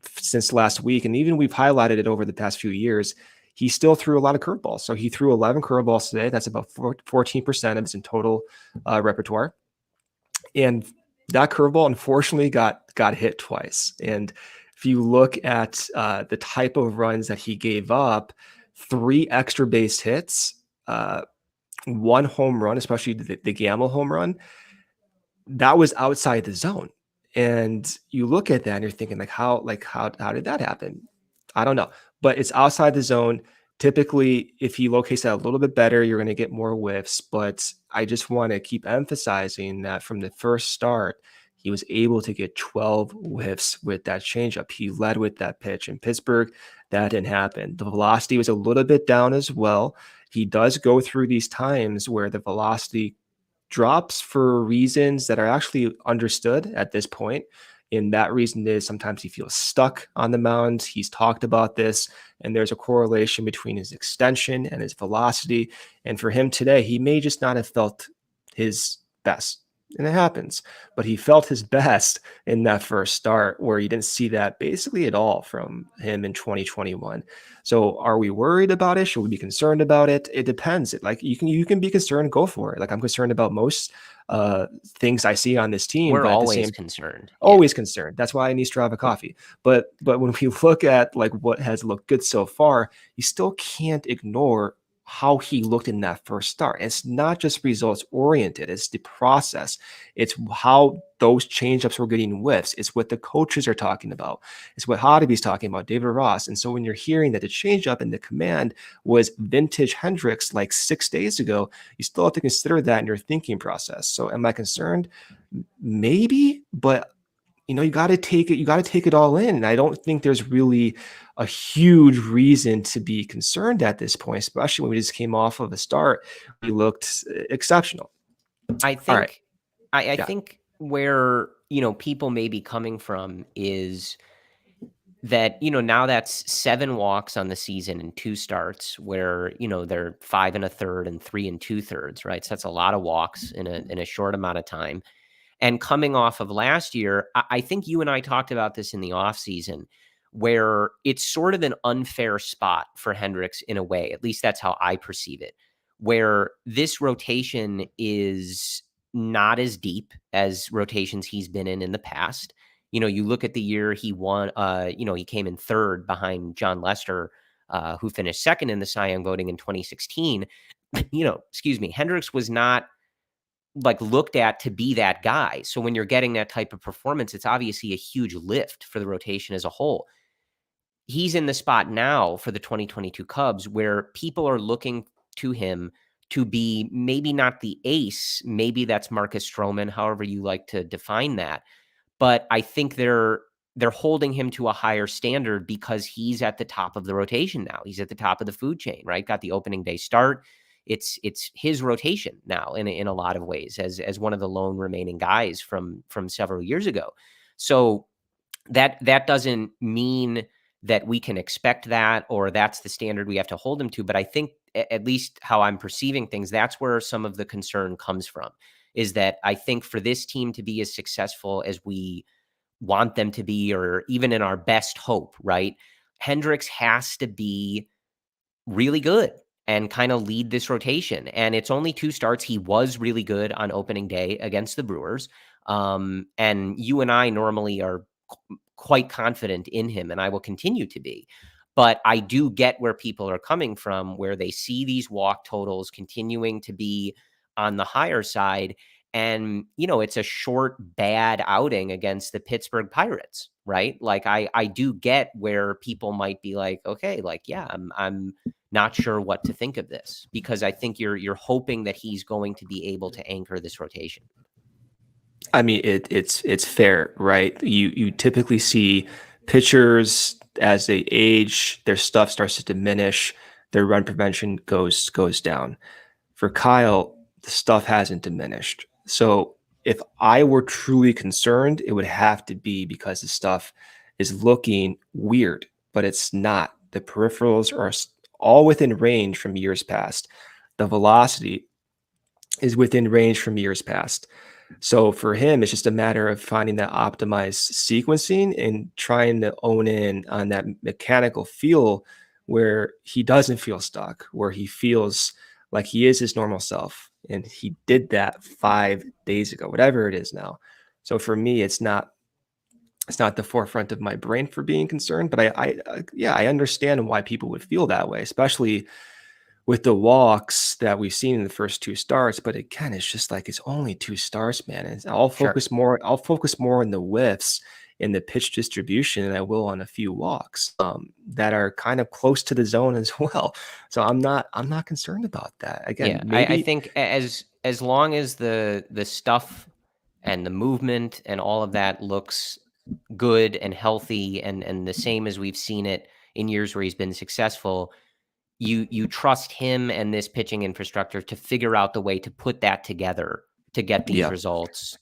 since last week. And even we've highlighted it over the past few years. He still threw a lot of curveballs. So he threw 11 curveballs today. That's about 14% of his in total repertoire. And that curveball, unfortunately, got hit twice. And if you look at the type of runs that he gave up, 3 extra base hits, 1 home run, especially the Gamble home run, that was outside the zone. And you look at that and you're thinking how did that happen? I don't know, but it's outside the zone. Typically, if he locates that a little bit better, you're going to get more whiffs. But I just want to keep emphasizing that from the first start, He was able to get 12 whiffs with that changeup. He led with that pitch. In Pittsburgh, that didn't happen. The velocity was a little bit down as well. He does go through these times where the velocity drops for reasons that are actually understood at this point. And that reason is sometimes he feels stuck on the mound. He's talked about this, and there's a correlation between his extension and his velocity. And for him today, he may just not have felt his best. And it happens, but he felt his best in that first start where you didn't see that basically at all from him in 2021. So are we worried about it? Should we be concerned about it? It depends. Like you can be concerned, go for it. Like I'm concerned about most things I see on this team. We're always concerned. Always concerned. That's why I need Strava coffee. But when we look at like what has looked good so far, you still can't ignore how he looked in that first start. It's not just results oriented. It's the process. It's how those changeups were getting whiffs. It's what the coaches are talking about. It's what Hoddeby's talking about, David Ross. And so when you're hearing that the changeup and the command was vintage Hendricks like 6 days ago, you still have to consider that in your thinking process. So am I concerned? Maybe, but you got to take it all in. And I don't think there's really a huge reason to be concerned at this point, especially when we just came off of a start. We looked exceptional. I think, right. I think where, people may be coming from is that, now that's 7 walks on the season and 2 starts where, they're 5 1/3 and 3 2/3, right? So that's a lot of walks in a short amount of time. And coming off of last year, I think you and I talked about this in the offseason, where it's sort of an unfair spot for Hendricks in a way. At least that's how I perceive it, where this rotation is not as deep as rotations he's been in the past. You look at the year he won, he came in 3rd behind John Lester, who finished 2nd in the Cy Young voting in 2016. Hendricks was not like looked at to be that guy. So when you're getting that type of performance, it's obviously a huge lift for the rotation as a whole. He's in the spot now for the 2022 Cubs where people are looking to him to be maybe not the ace. Maybe that's Marcus Stroman, however you like to define that. But I think they're holding him to a higher standard because he's at the top of the rotation now. He's at the top of the food chain, right? Got the opening day start. It's his rotation now in a lot of ways as one of the lone remaining guys from several years ago. So that doesn't mean that we can expect that or that's the standard we have to hold him to. But I think at least how I'm perceiving things, that's where some of the concern comes from, is that I think for this team to be as successful as we want them to be, or even in our best hope, right? Hendricks has to be really good and kind of lead this rotation. And it's only 2 starts. He was really good on opening day against the Brewers. And you and I normally are quite confident in him, and I will continue to be. But I do get where people are coming from, where they see these walk totals continuing to be on the higher side. And, it's a short, bad outing against the Pittsburgh Pirates, right? Like I do get where people might be like, okay, like, yeah, I'm not sure what to think of this, because I think you're hoping that he's going to be able to anchor this rotation. I mean, it's fair, right? You typically see pitchers as they age, their stuff starts to diminish, their run prevention goes down. For Kyle, the stuff hasn't diminished. So if I were truly concerned, it would have to be because the stuff is looking weird, but it's not. The peripherals are all within range from years past. The velocity is within range from years past. So for him, it's just a matter of finding that optimized sequencing and trying to own in on that mechanical feel where he doesn't feel stuck, where he feels like he is his normal self. And he did that 5 days ago, whatever it is now. So for me, it's not the forefront of my brain for being concerned, but I understand why people would feel that way, especially with the walks that we've seen in the first 2 starts. But again, it's just like, it's only 2 starts, man. And I'll focus more on the whiffs in the pitch distribution than I will on a few walks that are kind of close to the zone as well. So I'm not concerned about that. Again, I think as long as the stuff and the movement and all of that looks good and healthy and the same as we've seen it in years where he's been successful, you trust him and this pitching infrastructure to figure out the way to put that together to get these results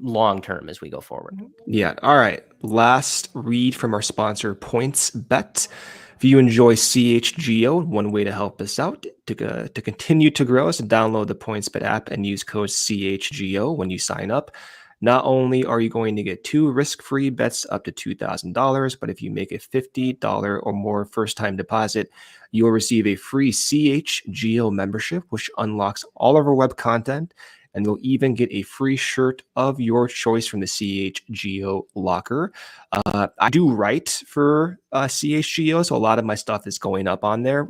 long term as we go forward. Yeah. All right. Last read from our sponsor, PointsBet. If you enjoy CHGO, one way to help us out to continue to grow is to download the PointsBet app and use code CHGO when you sign up. Not only are you going to get 2 risk-free bets up to $2,000, but if you make a $50 or more first-time deposit, you will receive a free CHGO membership, which unlocks all of our web content, and you'll even get a free shirt of your choice from the CHGO locker. I do write for CHGO, so a lot of my stuff is going up on there.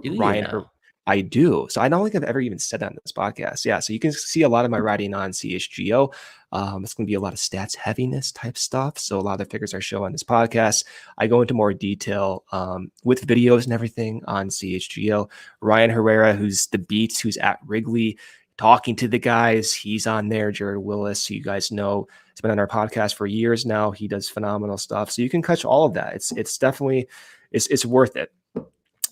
I do. So I don't think I've ever even said that on this podcast. Yeah, so you can see a lot of my writing on CHGO. It's going to be a lot of stats heaviness type stuff. So a lot of the figures I show on this podcast, I go into more detail with videos and everything on CHGO. Ryan Herrera, who's the Beats, who's at Wrigley, talking to the guys. He's on there. Jared Willis, who you guys know, has been on our podcast for years now. He does phenomenal stuff. So you can catch all of that. It's definitely, it's worth it.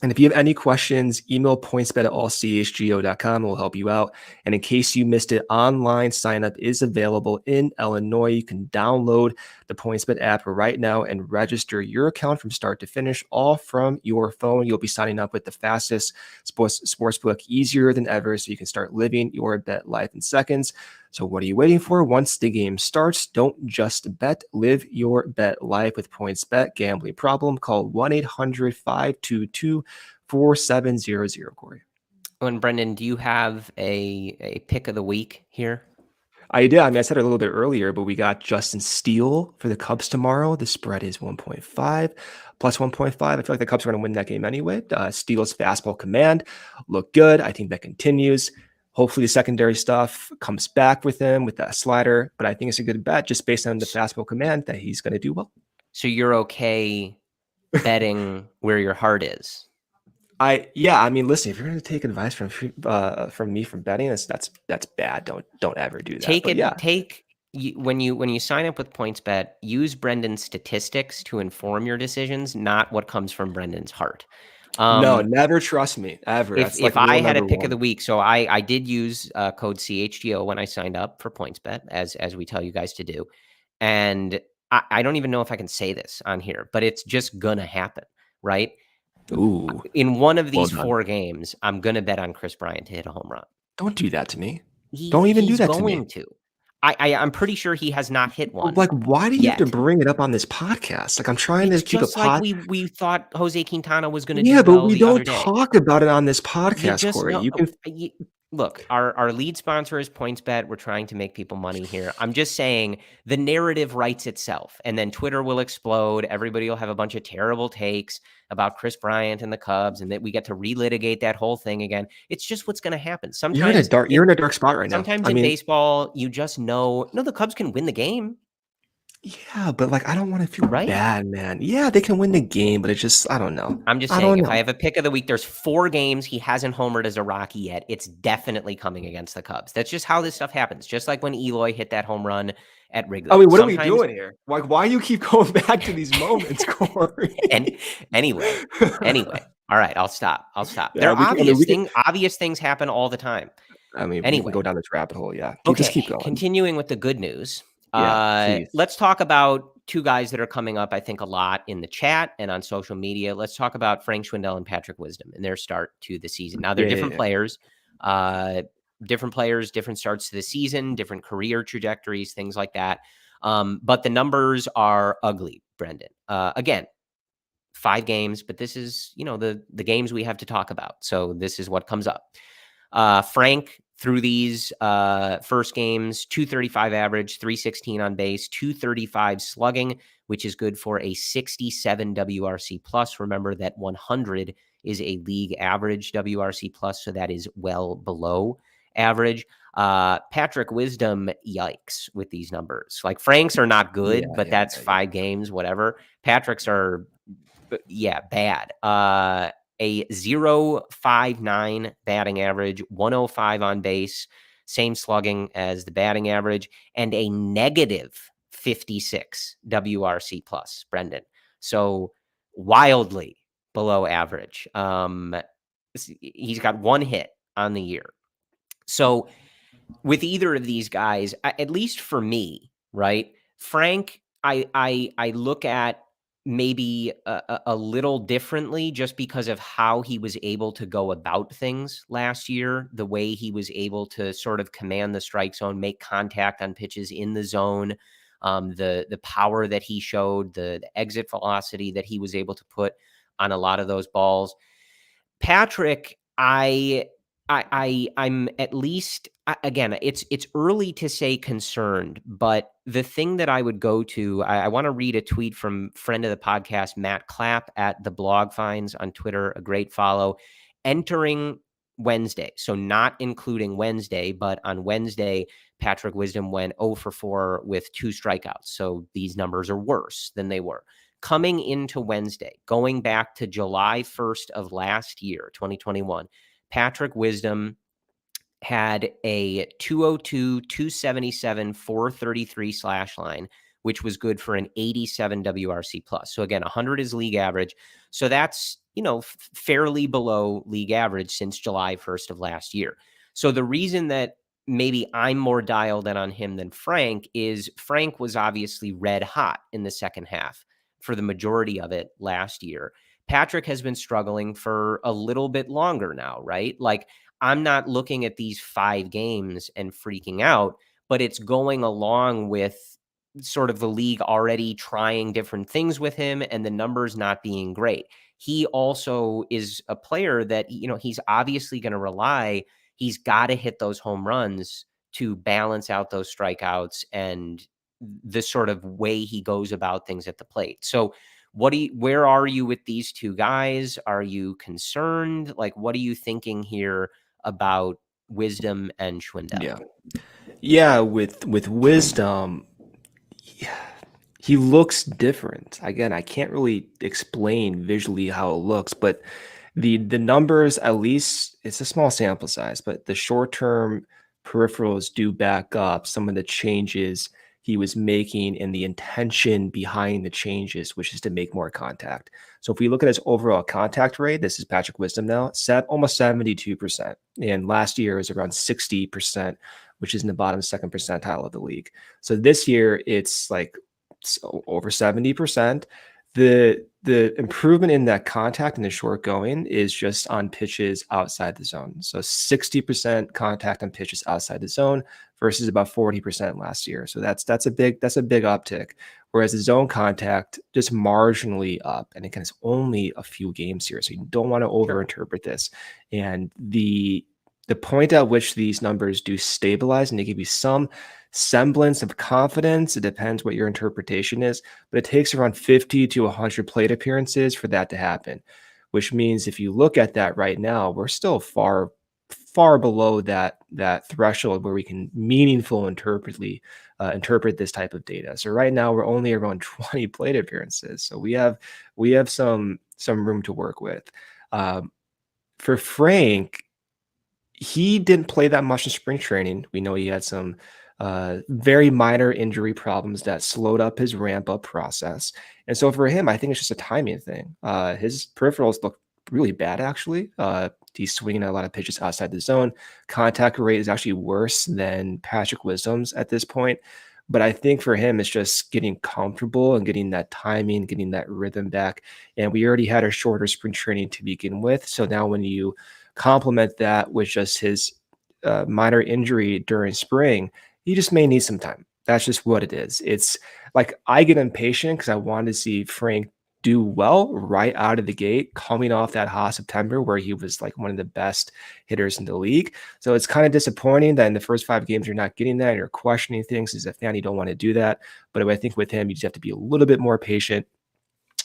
And if you have any questions, email pointsbet@allchgo.com. We'll help you out. And in case you missed it, online sign up is available in Illinois. You can download the PointsBet app right now and register your account from start to finish, all from your phone. You'll be signing up with the fastest sportsbook, easier than ever, so you can start living your bet life in seconds. So what are you waiting for? Once the game starts, don't just bet, live your bet life with PointsBet. Gambling problem? Call 1-800-522-4700, Corey. And Brendan, do you have a pick of the week here? I did. I mean, I said it a little bit earlier, but we got Justin Steele for the Cubs tomorrow. The spread is 1.5 plus 1.5. I feel like the Cubs are going to win that game anyway. Steele's fastball command looked good. I think that continues. Hopefully the secondary stuff comes back with him with that slider, but I think it's a good bet just based on the fastball command that he's going to do well. So you're okay betting where your heart is? I mean, listen, if you're going to take advice from me from betting, that's bad. Don't ever do that. When you sign up with PointsBet, use Brendan's statistics to inform your decisions, not what comes from Brendan's heart. No, never trust me ever. If I had a pick of the week, so I did use code CHGO when I signed up for PointsBet, as we tell you guys to do, and I don't even know if I can say this on here, but it's just gonna happen, right? Ooh! In one of these 4 games, I'm gonna bet on Kris Bryant to hit a home run. Don't do that to me. Don't even do that to me. I'm pretty sure he has not hit one. Like, why do you have to bring it up on this podcast? Like, I'm trying to keep just like we thought Jose Quintana was going to do. Yeah, but we don't talk about it on this podcast, Corey. Look, our lead sponsor is PointsBet. We're trying to make people money here. I'm just saying the narrative writes itself, and then Twitter will explode. Everybody will have a bunch of terrible takes about Kris Bryant and the Cubs, and that we get to relitigate that whole thing again. It's just what's going to happen. Sometimes you're in a dark spot right now. Sometimes in baseball, you just know, no, the Cubs can win the game. Yeah, but like, I don't want to feel bad, man. Yeah, they can win the game, but it's just, I don't know. I'm just saying, if I have a pick of the week, there's 4 games he hasn't homered as a Rocky yet. It's definitely coming against the Cubs. That's just how this stuff happens. Just like when Eloy hit that home run at Wrigley. I mean, what are we doing here? Like, why do you keep going back to these moments, Corey? Anyway. All right, I'll stop. Yeah, obvious things happen all the time. I mean, we can go down this rabbit hole. Yeah. Just keep going. Continuing with the good news. Let's talk about 2 guys that are coming up, I think, a lot in the chat and on social media. Let's talk about Frank Schwindel and Patrick Wisdom and their start to the season. Now, they're different players, different starts to the season, different career trajectories, things like that. But the numbers are ugly, Brendan. Again, 5 games, but this is, the games we have to talk about. So this is what comes up. Frank, through these first games, 235 average, 316 on base, 235 slugging, which is good for a 67 WRC plus. Remember that 100 is a league average WRC plus, so that is well below average. Patrick Wisdom, yikes with these numbers. Like, Frank's are not good, but that's 5 games, whatever. Patrick's are, bad. A 0.59 batting average, 105 on base, same slugging as the batting average, and a negative 56 WRC plus, Brendan. So wildly below average. He's got one hit on the year. So with either of these guys, at least for me, right, Frank, I look at maybe a little differently just because of how he was able to go about things last year, the way he was able to sort of command the strike zone, make contact on pitches in the zone, the power that he showed, the exit velocity that he was able to put on a lot of those balls. Patrick, I'm at least, again, it's early to say concerned, but the thing that I would go to, I want to read a tweet from friend of the podcast, Matt Clapp at the Blog Finds on Twitter, a great follow, entering Wednesday. So not including Wednesday, but on Wednesday, Patrick Wisdom went 0 for 4 with 2 strikeouts. So these numbers are worse than they were. Coming into Wednesday, going back to July 1st of last year, 2021, Patrick Wisdom had a 202, 277, 433 slash line, which was good for an 87 WRC plus. So again, 100 is league average. So that's, fairly below league average since July 1st of last year. So the reason that maybe I'm more dialed in on him than Frank is Frank was obviously red hot in the second half for the majority of it last year. Patrick has been struggling for a little bit longer now, right? Like, I'm not looking at these 5 games and freaking out, but it's going along with sort of the league already trying different things with him and the numbers not being great. He also is a player that, he's obviously going to rely, he's got to hit those home runs to balance out those strikeouts and the sort of way he goes about things at the plate. So where are you with these 2 guys? Are you concerned? Like, what are you thinking here about Wisdom and Schwindel? Yeah. With Wisdom, he looks different. Again, I can't really explain visually how it looks, but the numbers, at least it's a small sample size, but the short-term peripherals do back up some of the changes he was making and the intention behind the changes, which is to make more contact. So if we look at his overall contact rate, this is Patrick Wisdom now, almost 72%. And last year is around 60%, which is in the bottom 2nd percentile of the league. So this year it's like over 70%. The improvement in that contact and the short going is just on pitches outside the zone. So 60% contact on pitches outside the zone versus about 40% last year. So that's a big uptick. Whereas the zone contact just marginally up, and again, it's only a few games here, so you don't want to overinterpret this. And the point at which these numbers do stabilize and they give you some semblance of confidence, it depends what your interpretation is, but it takes around 50 to 100 plate appearances for that to happen, which means if you look at that right now, we're still far below that threshold where we can meaningfully interpret this type of data. So right now we're only around 20 plate appearances. So we have some room to work with. For Frank, he didn't play that much in spring training. We know he had some very minor injury problems that slowed up his ramp up process. And so for him, I think it's just a timing thing. His peripherals look really bad, actually. He's swinging at a lot of pitches outside the zone. Contact rate is actually worse than Patrick Wisdom's at this point. But I think for him, it's just getting comfortable and getting that timing, getting that rhythm back. And we already had a shorter spring training to begin with. So now when you complement that with just his minor injury during spring, he just may need some time. That's just what it is. It's like I get impatient because I want to see Frank do well right out of the gate, coming off that hot September where he was like one of the best hitters in the league. So it's kind of disappointing that in the first 5 games you're not getting that. You're questioning things. As a fan, you don't want to do that. But I think with him, you just have to be a little bit more patient.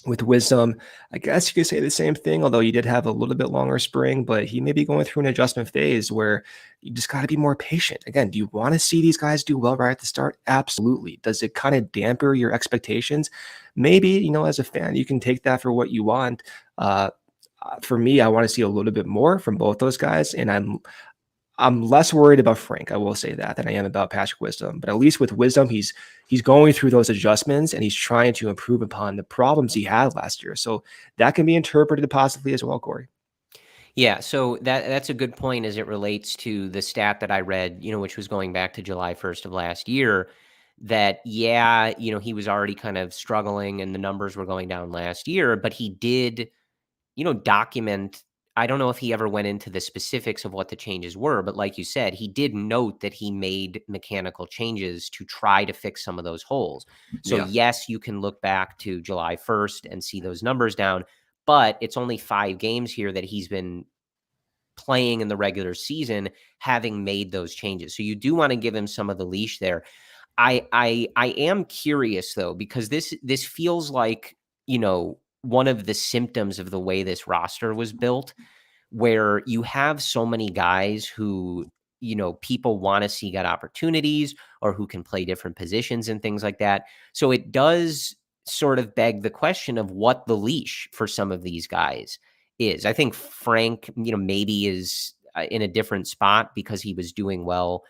With Wisdom, I guess you could say the same thing, although you did have a little bit longer spring, but he may be going through an adjustment phase where you just got to be more patient. Again, do you want to see these guys do well right at the start? Absolutely. Does it kind of damper your expectations? Maybe, as a fan, you can take that for what you want. For me, I want to see a little bit more from both those guys, and I'm less worried about Frank, I will say that, than I am about Patrick Wisdom. But at least with Wisdom, he's going through those adjustments and he's trying to improve upon the problems he had last year. So that can be interpreted positively as well, Corey. Yeah, so that's a good point as it relates to the stat that I read, which was going back to July 1st of last year, that, he was already kind of struggling and the numbers were going down last year, but he did, document. I don't know if he ever went into the specifics of what the changes were, but like you said, he did note that he made mechanical changes to try to fix some of those holes. So yes, you can look back to July 1st and see those numbers down, but it's only 5 games here that he's been playing in the regular season, having made those changes. So you do want to give him some of the leash there. I am curious though, because this feels like, one of the symptoms of the way this roster was built, where you have so many guys who, people want to see get opportunities or who can play different positions and things like that. So it does sort of beg the question of what the leash for some of these guys is. I think Frank, maybe is in a different spot because he was doing well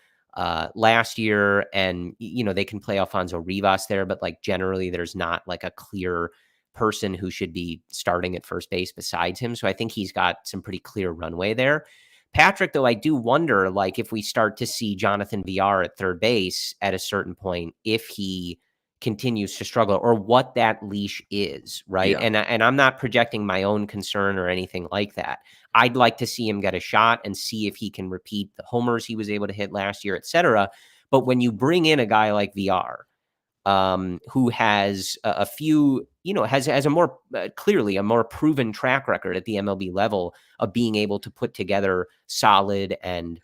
last year, and they can play Alfonso Rivas there, but like generally there's not like a clear person who should be starting at first base besides him. So I think he's got some pretty clear runway there. Patrick, though, I do wonder, like, if we start to see Jonathan VR at third base at a certain point, if he continues to struggle, or what that leash is, right? Yeah. And I'm not projecting my own concern or anything like that. I'd like to see him get a shot and see if he can repeat the homers he was able to hit last year, et cetera. But when you bring in a guy like VR, who has a few, has a more clearly a more proven track record at the MLB level of being able to put together solid and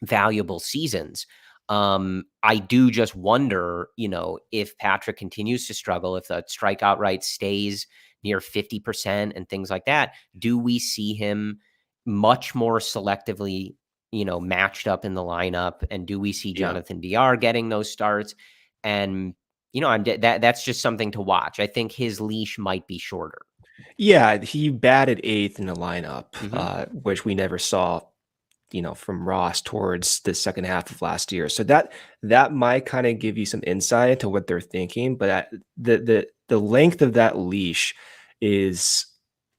valuable seasons. I do just wonder, if Patrick continues to struggle, if the strikeout rate stays near 50% and things like that, do we see him much more selectively, matched up in the lineup? And do we see Jonathan VR getting those starts? And, that's just something to watch. I think his leash might be shorter. Yeah, he batted 8th in the lineup, which we never saw, from Ross towards the second half of last year. So that might kind of give you some insight into what they're thinking. But the length of that leash is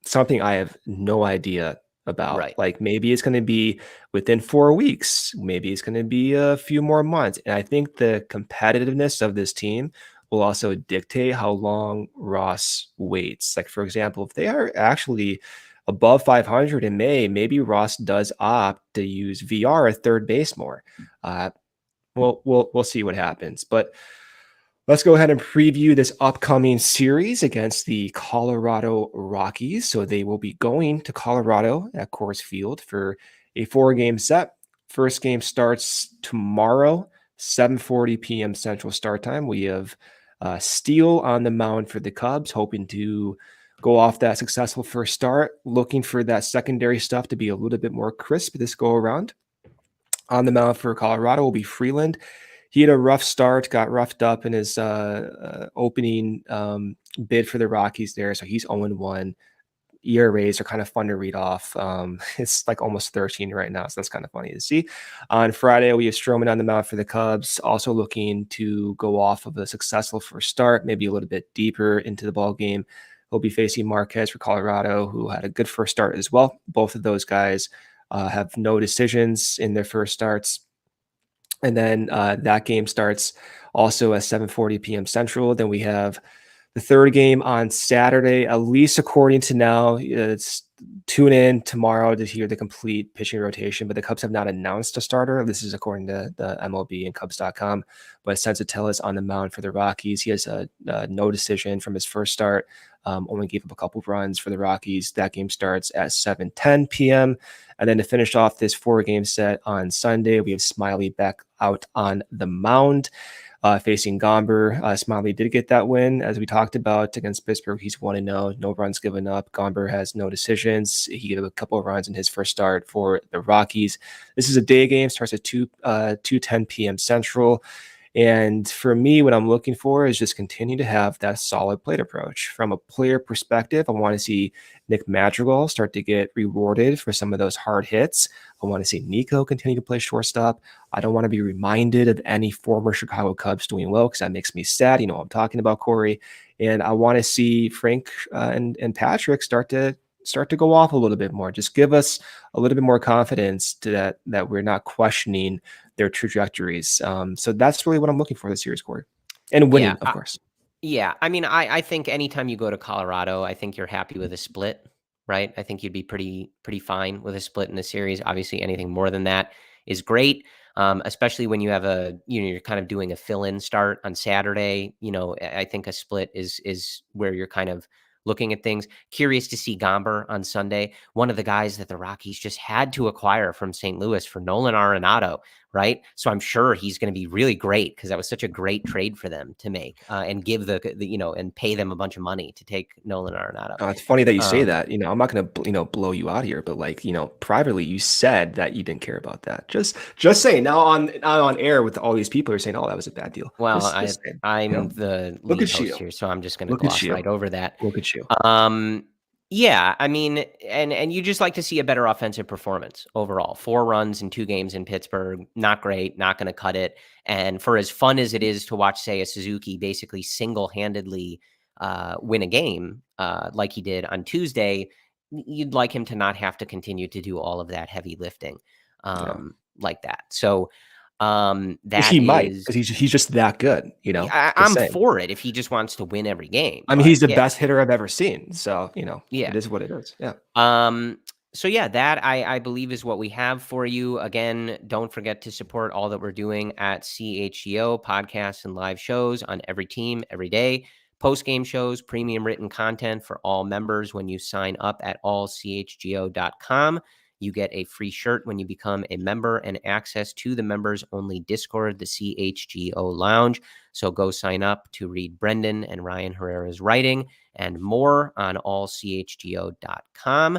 something I have no idea about. Right. Like maybe it's going to be within 4 weeks, maybe it's going to be a few more months. And I think the competitiveness of this team will also dictate how long Ross waits. Like, for example, if they are actually above 500 in May, maybe Ross does opt to use VR at third base more. We'll see what happens. But let's go ahead and preview this upcoming series against the Colorado Rockies. So they will be going to Colorado at Coors Field for a 4-game set. First game starts tomorrow, 7:40 p.m. Central start time. We have Steele on the mound for the Cubs, hoping to go off that successful first start, looking for that secondary stuff to be a little bit more crisp this go around. On the mound for Colorado will be Freeland. He had a rough start, got roughed up in his opening bid for the Rockies there. So he's 0-1. ERAs are kind of fun to read off. It's like almost 13 right now, so that's kind of funny to see. On Friday, we have Stroman on the mound for the Cubs, also looking to go off of a successful first start, maybe a little bit deeper into the ball game. He'll be facing Marquez for Colorado, who had a good first start as well. Both of those guys have no decisions in their first starts. And then that game starts also at 7:40 p.m. Central. Then we have the third game on Saturday, at least according to now. It's tune in tomorrow to hear the complete pitching rotation, but the Cubs have not announced a starter. This is according to the MLB and Cubs.com. But Sensatella is on the mound for the Rockies. He has no decision from his first start. Only gave up a couple of runs for the Rockies. That game starts at 7:10 p.m. And then to finish off this 4-game set on Sunday, we have Smyly back out on the mound. Facing Gomber. Smyly did get that win, as we talked about, against Pittsburgh. He's 1-0, no runs given up. Gomber has no decisions. He gave a couple of runs in his first start for the Rockies. This is a day game, starts at 2:10 p.m. Central. And for me, what I'm looking for is just continue to have that solid plate approach. From a player perspective, I want to see Nick Madrigal start to get rewarded for some of those hard hits. I want to see Nico continue to play shortstop. I don't want to be reminded of any former Chicago Cubs doing well because that makes me sad. You know what I'm talking about, Corey. And I want to see Frank and Patrick start to go off a little bit more. Just give us a little bit more confidence to that we're not questioning their trajectories. So that's really what I'm looking for this series, Corey. And winning, of course. Yeah. I mean, I think anytime you go to Colorado, I think you're happy with a split, right? I think you'd be pretty fine with a split in the series. Obviously, anything more than that is great. Especially when you have you're kind of doing a fill-in start on Saturday. I think a split is where you're kind of looking at things. Curious to see Gomber on Sunday, one of the guys that the Rockies just had to acquire from St. Louis for Nolan Arenado, right? So I'm sure he's going to be really great because that was such a great trade for them to make and give the and pay them a bunch of money to take Nolan Arenado. It's funny that you say that. I'm not going to blow you out here, but privately you said that you didn't care about that. Just saying. Now on air with all these people are saying, "Oh, that was a bad deal." Well, I'm the lead host here, so I'm just going to gloss right over that. Look at you. Yeah, I mean, and you just like to see a better offensive performance overall. 4 runs in 2 games in Pittsburgh, not great, not going to cut it. And for as fun as it is to watch Seiya Suzuki basically single-handedly win a game like he did on Tuesday, you'd like him to not have to continue to do all of that heavy lifting like that. So that he might, because he's just that good. I'm for it if he just wants to win every game. I mean, he's the best hitter I've ever seen. So yeah, it is what it is. Yeah. So yeah, that I believe is what we have for you. Again, don't forget to support all that we're doing at CHGO, podcasts and live shows on every team every day. Post-game shows, premium written content for all members when you sign up at allchgo.com. You get a free shirt when you become a member and access to the members-only Discord, the CHGO Lounge. So go sign up to read Brendan and Ryan Herrera's writing and more on allchgo.com.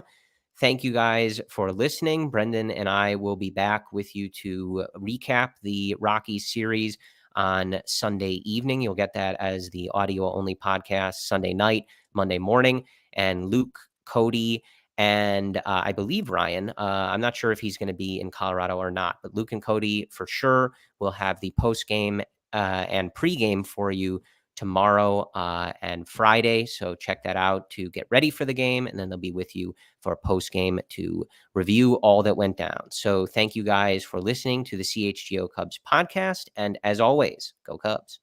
Thank you guys for listening. Brendan and I will be back with you to recap the Rockies series on Sunday evening. You'll get that as the audio-only podcast Sunday night, Monday morning. And Luke, Cody, and I believe Ryan, I'm not sure if he's going to be in Colorado or not, but Luke and Cody for sure will have the post-game and pre-game for you tomorrow and Friday. So check that out to get ready for the game. And then they'll be with you for post-game to review all that went down. So thank you guys for listening to the CHGO Cubs podcast. And as always, go Cubs.